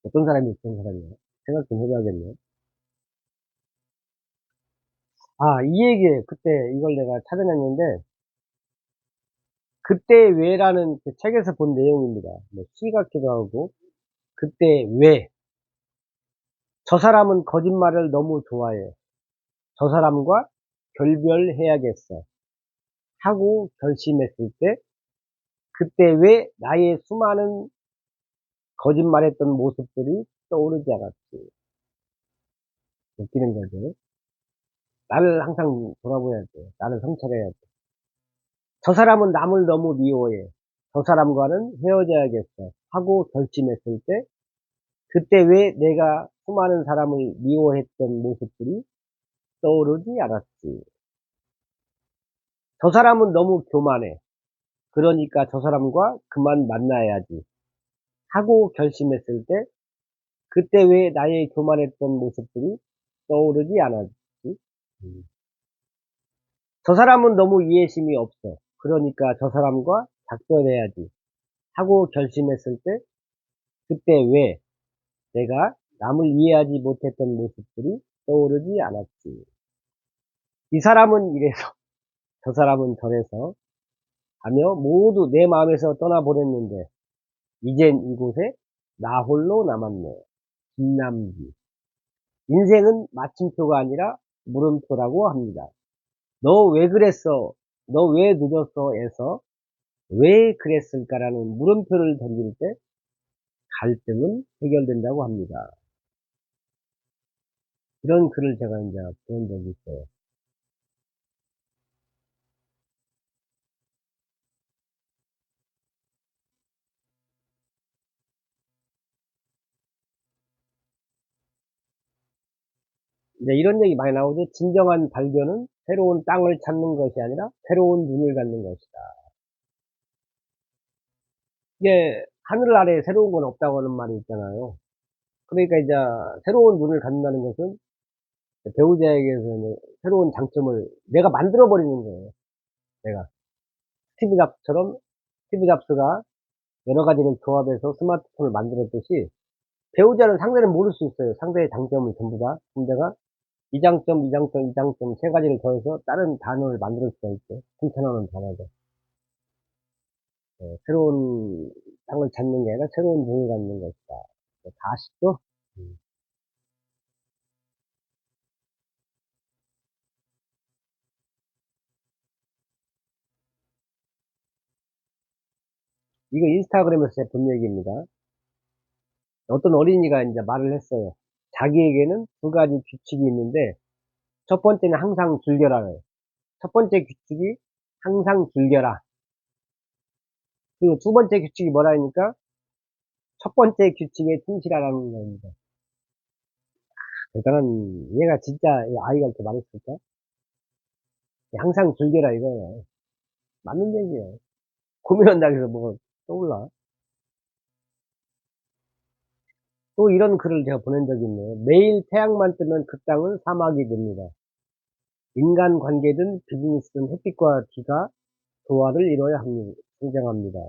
Speaker 1: 어떤 사람이 어떤 사람이야? 생각 좀 해봐야겠네. 아, 이 얘기에 그때 이걸 내가 찾아냈는데, 그때 왜라는 그 책에서 본 내용입니다. 뭐, 시 같기도 하고, 그때 왜. 저 사람은 거짓말을 너무 좋아해. 저 사람과 결별해야겠어. 하고 결심했을 때, 그때 왜 나의 수많은 거짓말했던 모습들이 떠오르지 않았지. 웃기는 거죠. 나를 항상 돌아보야 돼. 나를 성찰해야 돼. 저 사람은 남을 너무 미워해. 저 사람과는 헤어져야겠어. 하고 결심했을 때, 그때 왜 내가 수많은 사람을 미워했던 모습들이 떠오르지 않았지. 저 사람은 너무 교만해. 그러니까 저 사람과 그만 만나야지. 하고 결심했을 때, 그때 왜 나의 교만했던 모습들이 떠오르지 않았지. 음. 저 사람은 너무 이해심이 없어. 그러니까 저 사람과 작별해야지. 하고 결심했을 때, 그때 왜 내가 남을 이해하지 못했던 모습들이 떠오르지 않았지. 이 사람은 이래서 저 사람은 저래서 하며 모두 내 마음에서 떠나보냈는데 이젠 이곳에 나 홀로 남았네. 김남기. 인생은 마침표가 아니라 물음표라고 합니다. 너 왜 그랬어? 너 왜 늦었어? 에서 왜 그랬을까라는 물음표를 던질 때 갈등은 해결된다고 합니다. 이런 글을 제가 이제 본 적이 있어요. 이제 이런 얘기 많이 나오죠. 진정한 발견은 새로운 땅을 찾는 것이 아니라 새로운 눈을 갖는 것이다. 이게 하늘 아래에 새로운 건 없다고 하는 말이 있잖아요. 그러니까 이제 새로운 눈을 갖는다는 것은 배우자에게서 새로운 장점을 내가 만들어 버리는 거예요. 내가 스티브 잡스처럼 스티브 잡스가 여러 가지를 조합해서 스마트폰을 만들었듯이 배우자는 상대는 모를 수 있어요. 상대의 장점을 전부 다. 상대가 이 장점, 이 장점, 이 장점 세 가지를 더해서 다른 단어를 만들 수가 있죠. 칭찬하는 단어죠. 새로운 땅을 찾는 게 아니라 새로운 눈을 갖는 것이다. 다 아시죠? 음. 이거 인스타그램에서 제가 본 얘기입니다. 어떤 어린이가 이제 말을 했어요. 자기에게는 두 가지 규칙이 있는데, 첫 번째는 항상 즐겨라예요. 첫 번째 규칙이 항상 즐겨라. 그리고 두 번째 규칙이 뭐라니까? 첫 번째 규칙에 충실하라는 겁니다. 대단한, 얘가 진짜 아이가 이렇게 말했을까? 항상 즐겨라 이거예요. 맞는 얘기예요. 고민한다고 해서 뭐, 떠올라. 또 이런 글을 제가 보낸 적이 있네요. 매일 태양만 뜨면 그 땅은 사막이 됩니다. 인간관계든 비즈니스든 햇빛과 비가 조화를 이뤄야 성장합니다.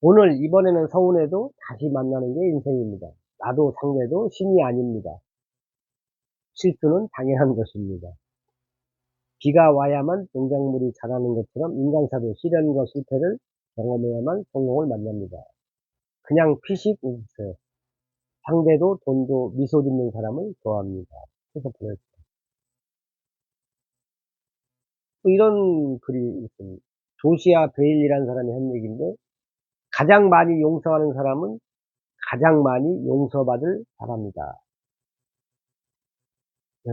Speaker 1: 오늘 이번에는 서운해도 다시 만나는 게 인생입니다. 나도 상대도 신이 아닙니다. 실수는 당연한 것입니다. 비가 와야만 농작물이 자라는 것처럼 인간사도 시련과 실패를 경험해야만 성공을 만납니다. 그냥 피식 웃으세요. 상대도 돈도 미소 짓는 사람을 좋아합니다. 해서 보냈어요. 또 이런 글이 있습니다. 조시아 베일이라는 사람이 한 얘기인데, 가장 많이 용서하는 사람은 가장 많이 용서받을 사람이다.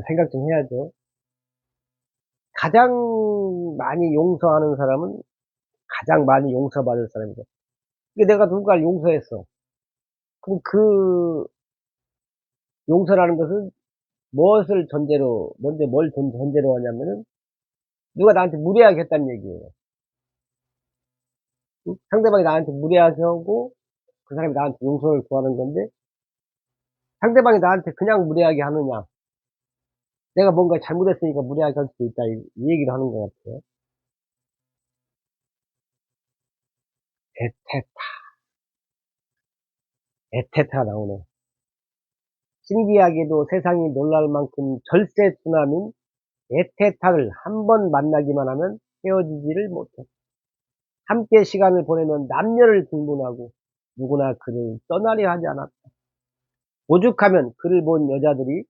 Speaker 1: 생각 좀 해야죠. 가장 많이 용서하는 사람은 가장 많이 용서받을 사람이다. 이게 내가 누군가를 용서했어. 그럼 그 용서라는 것은 무엇을 전제로, 먼저 뭘 전제로 하냐면은, 누가 나한테 무례하게 했다는 얘기예요. 응? 상대방이 나한테 무례하게 하고, 그 사람이 나한테 용서를 구하는 건데, 상대방이 나한테 그냥 무례하게 하느냐, 내가 뭔가 잘못했으니까 무례하게 할 수도 있다, 이 얘기를 하는 것 같아요. 에테타, 에테타 나오네. 신기하게도 세상이 놀랄 만큼 절세 투남인 에테타를 한 번 만나기만 하면 헤어지지를 못해. 함께 시간을 보내면 남녀를 불문하고 누구나 그를 떠나려 하지 않았다. 오죽하면 그를 본 여자들이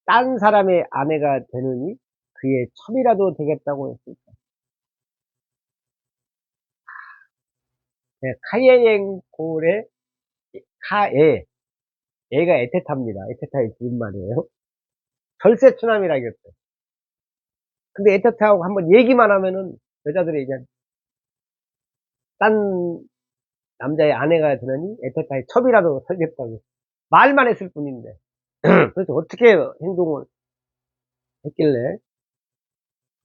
Speaker 1: 딴 사람의 아내가 되느니 그의 첩이라도 되겠다고 했을까. 네, 카예행골의 카에, 애가 에테타입니다. 에테타의 줄임말이에요. 절세추남이라겠어요. 근데 에테타하고 한번 얘기만 하면은 여자들이 이제 딴 남자의 아내가 되느니 에테타의 첩이라도 살겠다고 말만 했을 뿐인데 그래서 어떻게 행동을 했길래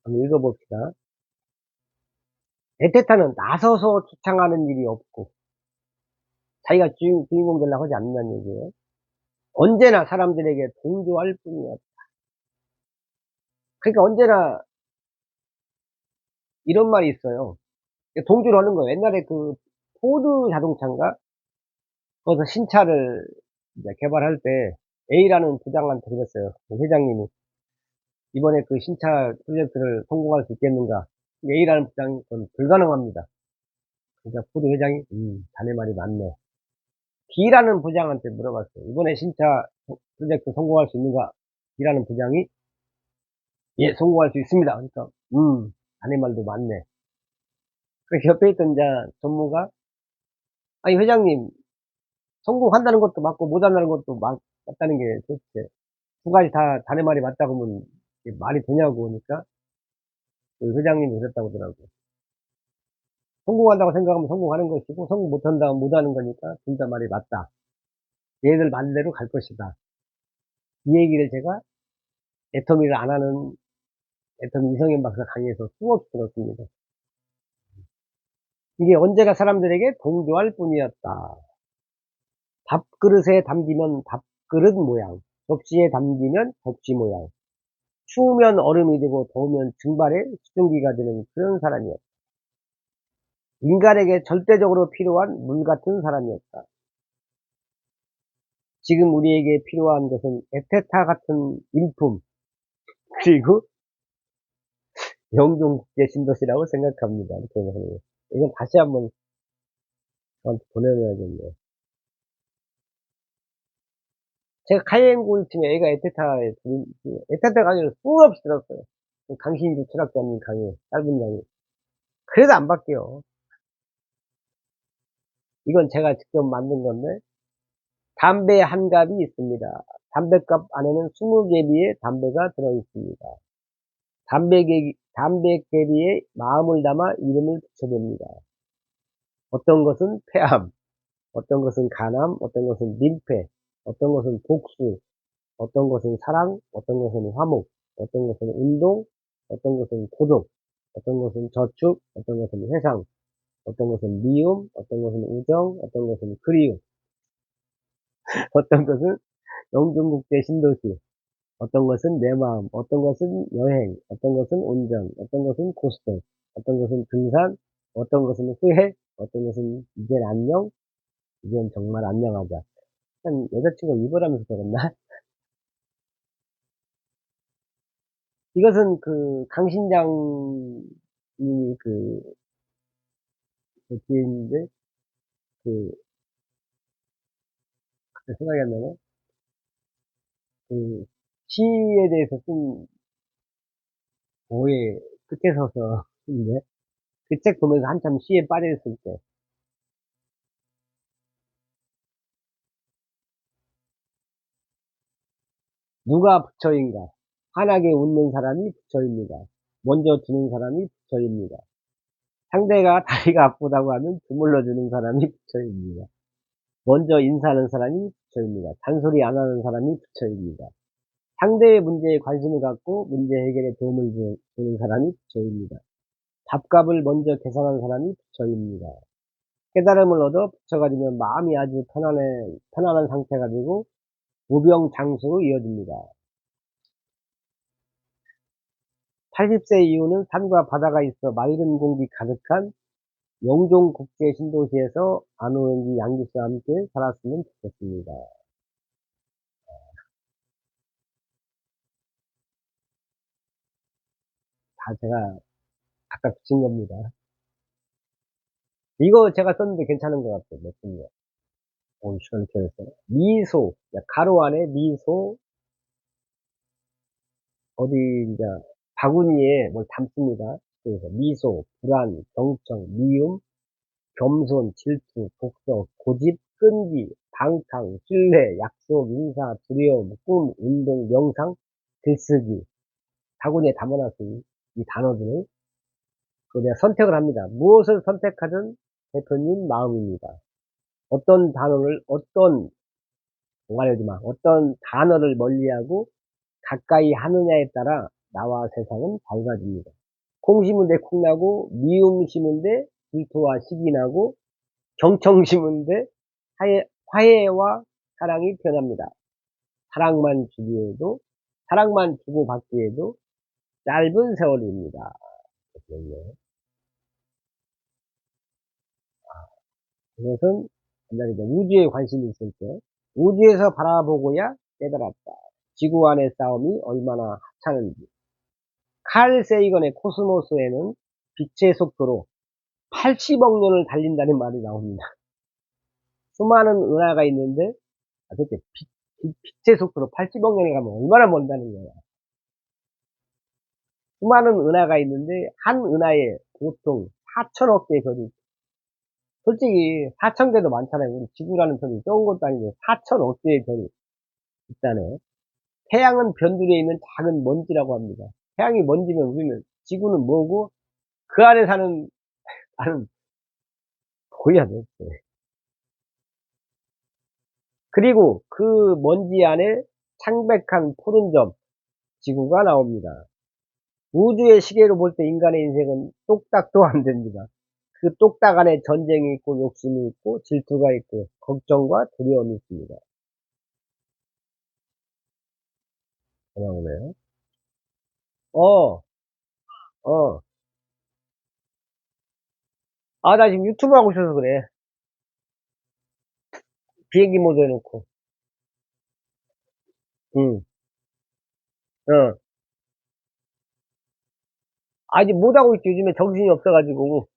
Speaker 1: 한번 읽어봅시다. 에테타는 나서서 주창하는 일이 없고 자기가 주인공 되려고 하지 않는다는 얘기예요. 언제나 사람들에게 동조할 뿐이었다. 그러니까 언제나 이런 말이 있어요. 동조를 하는 거예요. 옛날에 그 포드 자동차인가? 거기서 신차를 이제 개발할 때 A라는 부장한테 그랬어요. 그 회장님이 이번에 그 신차 프로젝트를 성공할 수 있겠는가? A라는 부장이 그건 불가능합니다. 그러니까 포드 회장이 자네 말이 맞네. B라는 부장한테 물어봤어요. 이번에 신차 프로젝트 성공할 수 있는가? B라는 부장이 예, 성공할 수 있습니다. 그러니까 자네 말도 맞네. 그 옆에 있던 자 전무가 아니 회장님 성공한다는 것도 맞고 못한다는 것도 맞다는 게 도대체 두 가지 다 자네 말이 맞다고 하면 이게 말이 되냐고 하니까 그 회장님이 그랬다고 하더라고요. 성공한다고 생각하면 성공하는 것이고 성공 못한다고 못하는 거니까 둘 다 말이 맞다. 얘들 말대로 갈 것이다. 이 얘기를 제가 애터미를 안 하는 애터미 이성현 박사 강의에서 수없이 들었습니다. 이게 언제나 사람들에게 동조할 뿐이었다. 밥그릇에 담기면 밥그릇 모양, 접시에 담기면 접시 모양, 추우면 얼음이 되고 더우면 증발의 수증기가 되는 그런 사람이었다. 인간에게 절대적으로 필요한 물 같은 사람이었다. 지금 우리에게 필요한 것은 에테타 같은 일품, 그리고 영종국제 신도시라고 생각합니다. 이렇게 하네요. 이건 다시 한번 저한테 보내줘야겠네요. 제가 카이엔골팀에 애가 에테타에, 에테타 강의를 수없이 들었어요. 강신주 철학자님 강의, 짧은 강의. 그래도 안 바뀌어. 이건 제가 직접 만든 건데, 담배 한 갑이 있습니다. 담뱃갑 안에는 20개비의 담배가 들어있습니다. 담배개비에 마음을 담아 이름을 붙여봅니다. 어떤 것은 폐암, 어떤 것은 간암, 어떤 것은 민폐, 어떤 것은 복수, 어떤 것은 사랑, 어떤 것은 화목, 어떤 것은 운동, 어떤 것은 고독, 어떤 것은 저축, 어떤 것은 회상, 어떤 것은 미움, 어떤 것은 우정, 어떤 것은 그리움, 어떤 것은 영종국제 신도시, 어떤 것은 내 마음, 어떤 것은 여행, 어떤 것은 운전, 어떤 것은 고스톱, 어떤 것은 등산, 어떤 것은 후회, 어떤 것은 이젠 안녕, 이젠 정말 안녕하자. 한 여자친구가 입으라면서 적었나? 이것은 그 강신장님이 그 뒤에 있는데 그 갑자기 생각이 안 나네. 그 시에 대해서 쓴 오해 끝에 서서 인데 그 책 보면서 한참 시에 빠져 있을 때 누가 부처인가? 환하게 웃는 사람이 부처입니다. 먼저 주는 사람이 부처입니다. 상대가 다리가 아프다고 하면 주물러 주는 사람이 부처입니다. 먼저 인사하는 사람이 부처입니다. 잔소리 안 하는 사람이 부처입니다. 상대의 문제에 관심을 갖고 문제 해결에 도움을 주는 사람이 부처입니다. 밥값을 먼저 계산하는 사람이 부처입니다. 깨달음을 얻어 부처가 되면 마음이 아주 편안한 상태가 되고 무병장수로 이어집니다. 80세 이후는 산과 바다가 있어 맑은 공기 가득한 영종국제 신도시에서 안호연기 양기씨와 함께 살았으면 좋겠습니다. 다 제가 각각 붙인 겁니다. 이거 제가 썼는데 괜찮은 것 같아요. 멋집니다. 오, 시간 되었어요. 미소, 가로 안에 미소, 어디, 이제, 바구니에 뭘 담습니다. 그래서 미소, 불안, 경청, 미움, 겸손, 질투, 독서, 고집, 끈기, 방탕, 신뢰, 약속, 인사, 두려움, 꿈, 운동, 명상, 글쓰기. 바구니에 담아놨으니 이 단어들을 그 내가 선택을 합니다. 무엇을 선택하든 대표님 마음입니다. 어떤 단어를 어떤 단어를 멀리하고 가까이 하느냐에 따라 나와 세상은 밝아집니다. 콩 심은 데 콩 나고 미움 심은 데 질투와 시기 나고 경청 심은 데 화해와 사랑이 변합니다. 사랑만 주기에도 사랑만 주고받기에도 짧은 세월입니다. 그것은 옛날에 우주에 관심이 있을 때 우주에서 바라보고야 깨달았다. 지구 안의 싸움이 얼마나 하찮은지. 칼 세이건의 코스모스에는 빛의 속도로 80억 년을 달린다는 말이 나옵니다. 수많은 은하가 있는데 도대체 빛의 속도로 80억 년을 가면 얼마나 먼다는 거야. 수많은 은하가 있는데 한 은하에 보통 4천억 개의 별이 솔직히 4천 개도 많잖아요. 우리 지구라는 별이 적은 것도 아니고 4천억 개의 별이 있잖아요. 태양은 변두리에 있는 작은 먼지라고 합니다. 태양이 먼지면 우리는 지구는 뭐고 그 안에 사는 나는 뭐야 도대체. 그리고 그 먼지 안에 창백한 푸른 점 지구가 나옵니다. 우주의 시계로 볼 때 인간의 인생은 똑딱도 안 됩니다. 그 똑딱 안에 전쟁이 있고 욕심이 있고 질투가 있고 걱정과 두려움이 있습니다. 전화 오네요. 어, 어. 아, 나 지금 유튜브 하고 있어서 그래. 비행기 모드 해놓고. 응, 어. 아직 못하고 있지. 요즘에 정신이 없어가지고.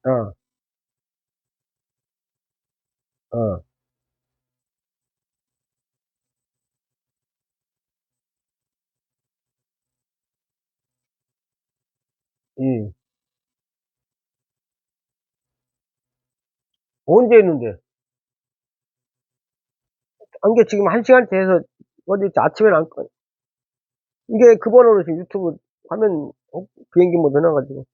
Speaker 1: 어, 어, 응. 언제 했는데? 이게 지금 한 시간째 해서, 어디 아침에는 안 꺼. 이게 그 번호로 지금 유튜브 화면, 비행기 모드 해놔가지고.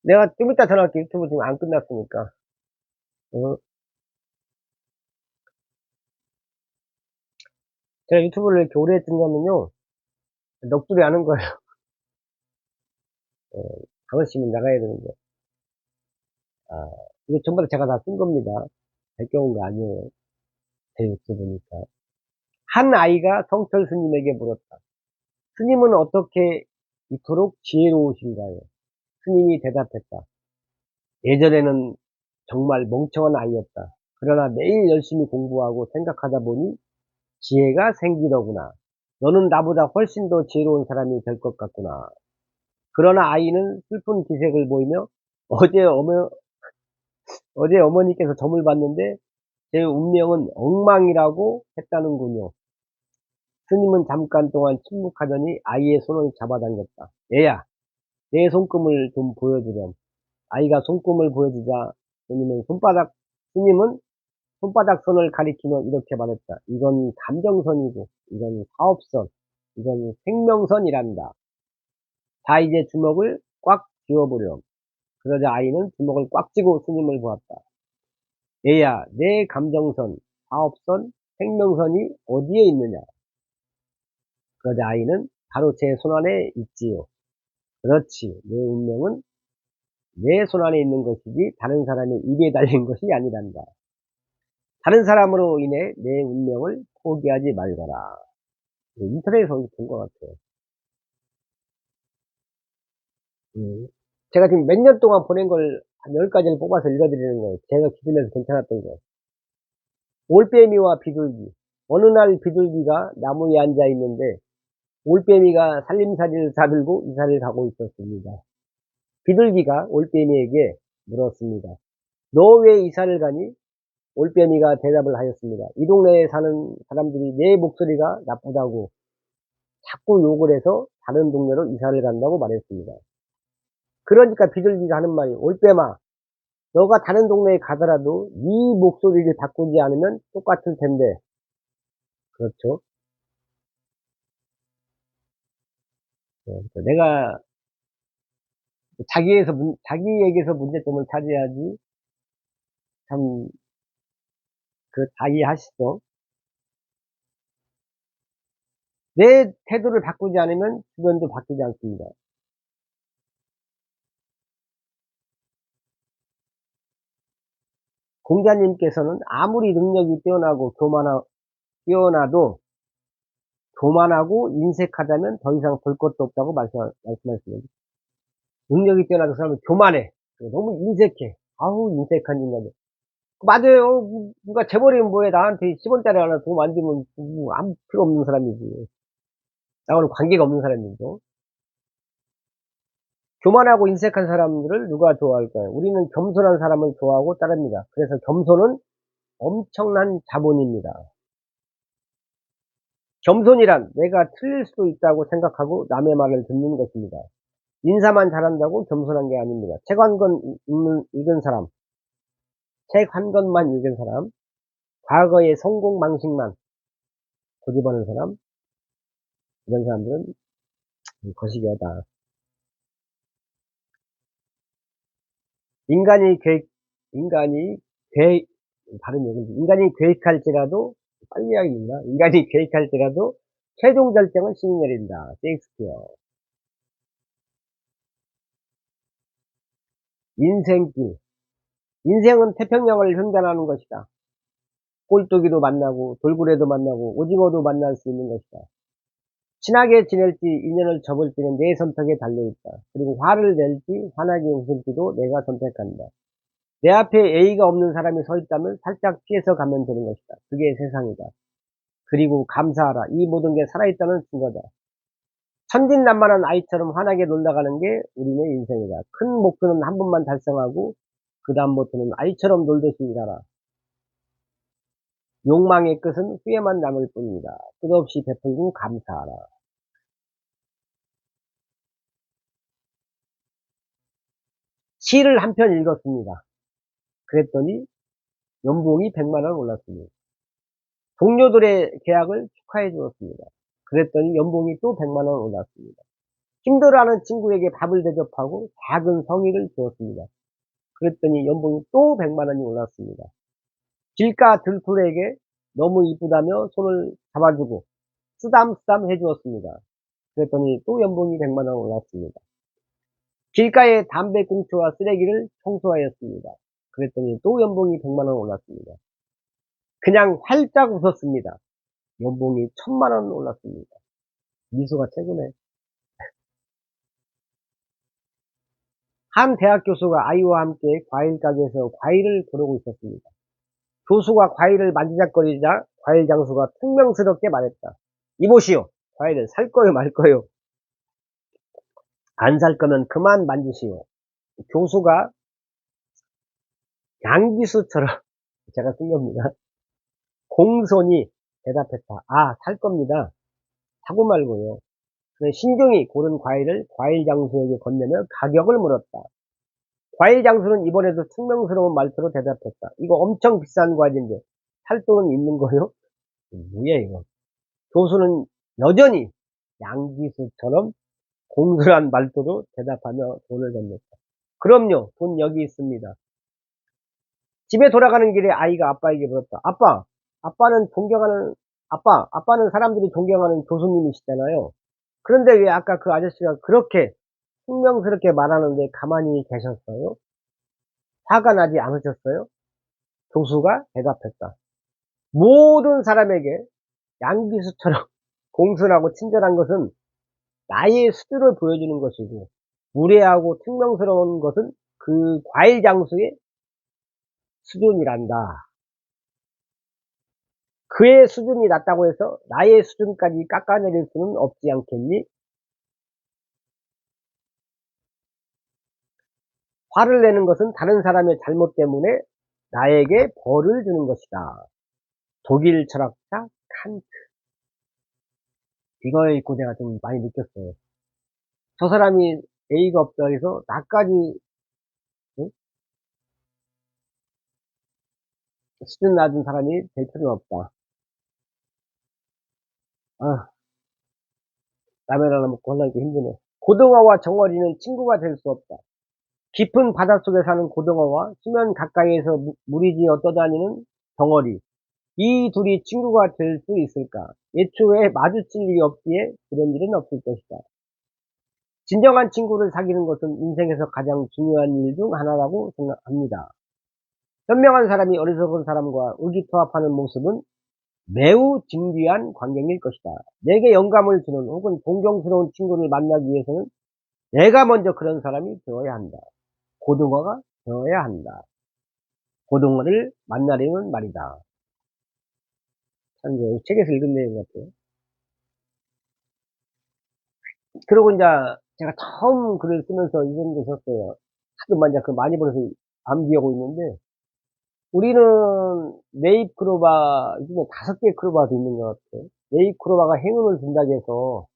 Speaker 1: 내가 좀 이따 전화할게. 유튜브 지금 안 끝났으니까. 어. 제가 유튜브를 이렇게 오래 했던 거면요. 넋두리 하는 거예요. 어, 5시면 나가야 되는데, 아, 이게 전부 다 제가 다 쓴 겁니다. 베껴온 거 아니에요. 제 뉴스 보니까. 한 아이가 성철 스님에게 물었다. 스님은 어떻게 이토록 지혜로우신가요? 스님이 대답했다. 예전에는 정말 멍청한 아이였다. 그러나 매일 열심히 공부하고 생각하다 보니 지혜가 생기더구나. 너는 나보다 훨씬 더 지혜로운 사람이 될 것 같구나. 그러나 아이는 슬픈 기색을 보이며 어제 어제 어머니께서 점을 봤는데 제 운명은 엉망이라고 했다는군요. 스님은 잠깐 동안 침묵하더니 아이의 손을 잡아당겼다. 얘야, 내 손금을 좀 보여주렴. 아이가 손금을 보여주자 스님은 손바닥 선을 가리키며 이렇게 말했다. 이건 감정선이고, 이건 사업선, 이건 생명선이란다. 자, 이제 주먹을 꽉 쥐어보렴. 그러자 아이는 주먹을 꽉 쥐고 스님을 보았다. 얘야, 내 감정선, 사업선, 생명선이 어디에 있느냐? 그러자 아이는 바로 제 손안에 있지요. 그렇지. 내 운명은 내 손안에 있는 것이지 다른 사람의 입에 달린 것이 아니란다. 다른 사람으로 인해 내 운명을 포기하지 말거라. 인터넷에서 본 것 같아요. 음. 제가 지금 몇 년 동안 보낸 걸 한 10가지를 뽑아서 읽어드리는 거예요. 제가 기준에서 괜찮았던 거. 올빼미와 비둘기. 어느 날 비둘기가 나무에 앉아 있는데 올빼미가 살림살이를 사들고 이사를 가고 있었습니다. 비둘기가 올빼미에게 물었습니다. 너 왜 이사를 가니? 올빼미가 대답을 하였습니다. 이 동네에 사는 사람들이 내 목소리가 나쁘다고 자꾸 욕을 해서 다른 동네로 이사를 간다고 말했습니다. 그러니까 비둘기가 하는 말이 올빼마 너가 다른 동네에 가더라도 네 목소리를 바꾸지 않으면 똑같을 텐데 그렇죠. 내가 자기에게서 문제점을 찾아야지 참 다 이해하시죠. 내 태도를 바꾸지 않으면 주변도 바뀌지 않습니다. 공자님께서는 아무리 능력이 뛰어나도 교만하고 인색하다면 더 이상 볼 것도 없다고 말씀하시거든요. 능력이 뛰어나도 그 사람은 교만해. 너무 인색해. 아우, 인색한 인간들. 맞아요. 누가 재벌이면 뭐해. 나한테 10원짜리 하나 돈 안 주면 뭐 아무 필요 없는 사람이지. 나하고는 관계가 없는 사람이죠. 교만하고 인색한 사람들을 누가 좋아할까요? 우리는 겸손한 사람을 좋아하고 따릅니다. 그래서 겸손은 엄청난 자본입니다. 겸손이란 내가 틀릴 수도 있다고 생각하고 남의 말을 듣는 것입니다. 인사만 잘한다고 겸손한 게 아닙니다. 책 한 권만 읽은 사람, 과거의 성공 방식만 고집하는 사람, 이런 사람들은 거시기하다. 인간이 계획, 인간이 계획, 다른 얘기인데, 인간이 계획할지라도, 빨리 하겠나? 인간이 계획할지라도, 최종 결정은 신이 내린다. 셰익스피어. 인생길. 인생은 태평양을 횡단하는 것이다. 꼴뚜기도 만나고, 돌고래도 만나고, 오징어도 만날 수 있는 것이다. 친하게 지낼지, 인연을 접을지는 내 선택에 달려있다. 그리고 화를 낼지, 환하게 웃을지도 내가 선택한다. 내 앞에 A가 없는 사람이 서 있다면 살짝 피해서 가면 되는 것이다. 그게 세상이다. 그리고 감사하라. 이 모든 게 살아있다는 증거다. 천진난만한 아이처럼 환하게 놀다가는 게 우리네 인생이다. 큰 목표는 한 번만 달성하고 그 다음부터는 아이처럼 놀듯이 일하라. 욕망의 끝은 후회만 남을 뿐이다. 끝없이 베풀고 감사하라. 시를 한 편 읽었습니다. 그랬더니 연봉이 100만원 올랐습니다. 동료들의 계약을 축하해 주었습니다. 그랬더니 연봉이 또 100만원 올랐습니다. 힘들어하는 친구에게 밥을 대접하고 작은 성의를 주었습니다. 그랬더니 연봉이 또 100만원이 올랐습니다. 길가 들풀에게 너무 이쁘다며 손을 잡아주고 쓰담쓰담 해주었습니다. 그랬더니 또 연봉이 100만원 올랐습니다. 길가의 담배꽁초와 쓰레기를 청소하였습니다. 그랬더니 또 연봉이 100만 원 올랐습니다. 그냥 활짝 웃었습니다. 연봉이 1000만 원 올랐습니다. 미소가 최고네. 한 대학 교수가 아이와 함께 과일 가게에서 과일을 고르고 있었습니다. 교수가 과일을 만지작거리자 과일 장수가 퉁명스럽게 말했다. 이보시오. 과일을 살 거요, 말 거요? 안 살 거면 그만 만지시오. 교수가 양기수처럼 제가 쓴 겁니다. 공손히 대답했다. 아, 살 겁니다. 사고 말고요. 그래 신중히 고른 과일을 과일 장수에게 건네며 가격을 물었다. 과일 장수는 이번에도 퉁명스러운 말투로 대답했다. 이거 엄청 비싼 과일인데 살 돈은 있는 거요? 뭐야 이거. 교수는 여전히 양기수처럼 공손한 말투로 대답하며 돈을 건넸다. 그럼요. 돈 여기 있습니다. 집에 돌아가는 길에 아이가 아빠에게 물었다. 아빠, 아빠는 사람들이 존경하는 교수님이시잖아요. 그런데 왜 아까 그 아저씨가 그렇게 퉁명스럽게 말하는데 가만히 계셨어요? 화가 나지 않으셨어요? 교수가 대답했다. 모든 사람에게 양기수처럼 공손하고 친절한 것은 나의 수준을 보여주는 것이고, 무례하고 퉁명스러운 것은 그 과일 장수의 수준이란다. 그의 수준이 낮다고 해서 나의 수준까지 깎아내릴 수는 없지 않겠니? 화를 내는 것은 다른 사람의 잘못 때문에 나에게 벌을 주는 것이다. 독일 철학자 칸트. 이걸 읽고 내가 좀 많이 느꼈어요. 저 사람이 A가 없다 해서 나까지, 응? 수준 낮은 사람이 될 필요는 없다. 아, 라면 하나 먹고 혼나기 힘드네. 고등어와 정어리는 친구가 될 수 없다. 깊은 바닷속에 사는 고등어와 수면 가까이에서 무리지어 떠다니는 정어리. 이 둘이 친구가 될 수 있을까? 예초에 마주칠 일이 없기에 그런 일은 없을 것이다. 진정한 친구를 사귀는 것은 인생에서 가장 중요한 일 중 하나라고 생각합니다. 현명한 사람이 어리석은 사람과 의기투합하는 모습은 매우 진귀한 광경일 것이다. 내게 영감을 주는 혹은 존경스러운 친구를 만나기 위해서는 내가 먼저 그런 사람이 되어야 한다. 고등어가 되어야 한다. 고등어를 만나려면 말이다. 참, 이제 책에서 읽은 내용 같아요. 그리고 이제 제가 처음 글을 쓰면서 이런 거 썼어요. 하도 많이 벌어서 안 기억하고 있는데, 우리는 네잎크로바, 요즘에 5개 크로바도 있는 것 같아요. 네잎크로바가 행운을 준다고 해서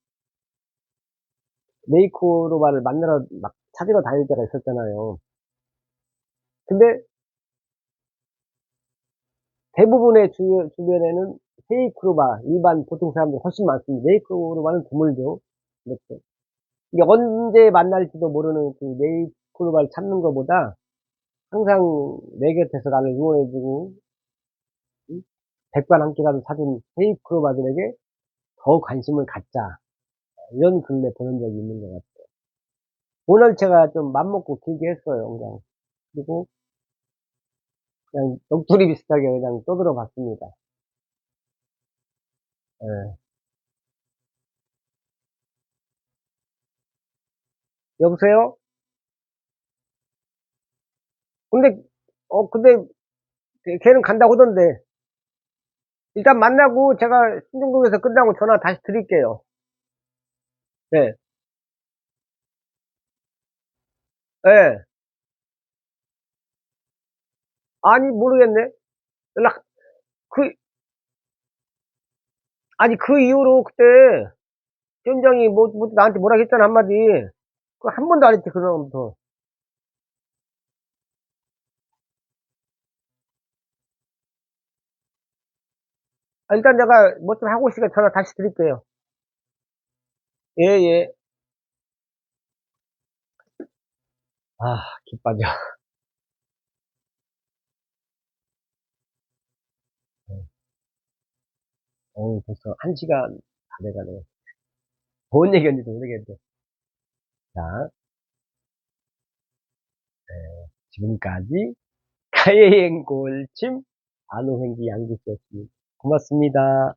Speaker 1: 네잎크로바를 만나러 막 찾으러 다닐 때가 있었잖아요. 근데 대부분의 주변에는 세잎크로바, 일반 보통 사람들 훨씬 많습니다. 네잎크로바는 드물죠. 이렇게. 이게 언제 만날지도 모르는 그 네잎크로바를 찾는 것보다 항상 내 곁에서 나를 응원해주고, 응? 백반 한 끼라도 사준 세잎크로바들에게 더 관심을 갖자. 이런 글을 보낸 적이 있는 것 같아요. 오늘 제가 좀 맘먹고 길게 했어요, 그냥. 그리고 그냥 녹두리 비슷하게 그냥 떠들어 봤습니다. 예. 여보세요? 근데, 근데 걔는 간다고 하던데. 일단 만나고 제가 신정동에서 끝나고 전화 다시 드릴게요. 네. 예. 아니, 모르겠네. 연락, 그, 아니, 그 이후로 그때, 팀장이 나한테 뭐라 했잖아, 한마디. 그 한 번도 안 했지, 그다음부터. 아, 일단 내가 뭐 좀 하고 있으니까 전화 다시 드릴게요. 예, 예. 아, 기 빠져. 벌써 1시간 다 돼가네. 뭔 얘기였는지 모르겠네. 자. 지금까지 가해행 골침 안호행기 양기씨였습니다. 고맙습니다.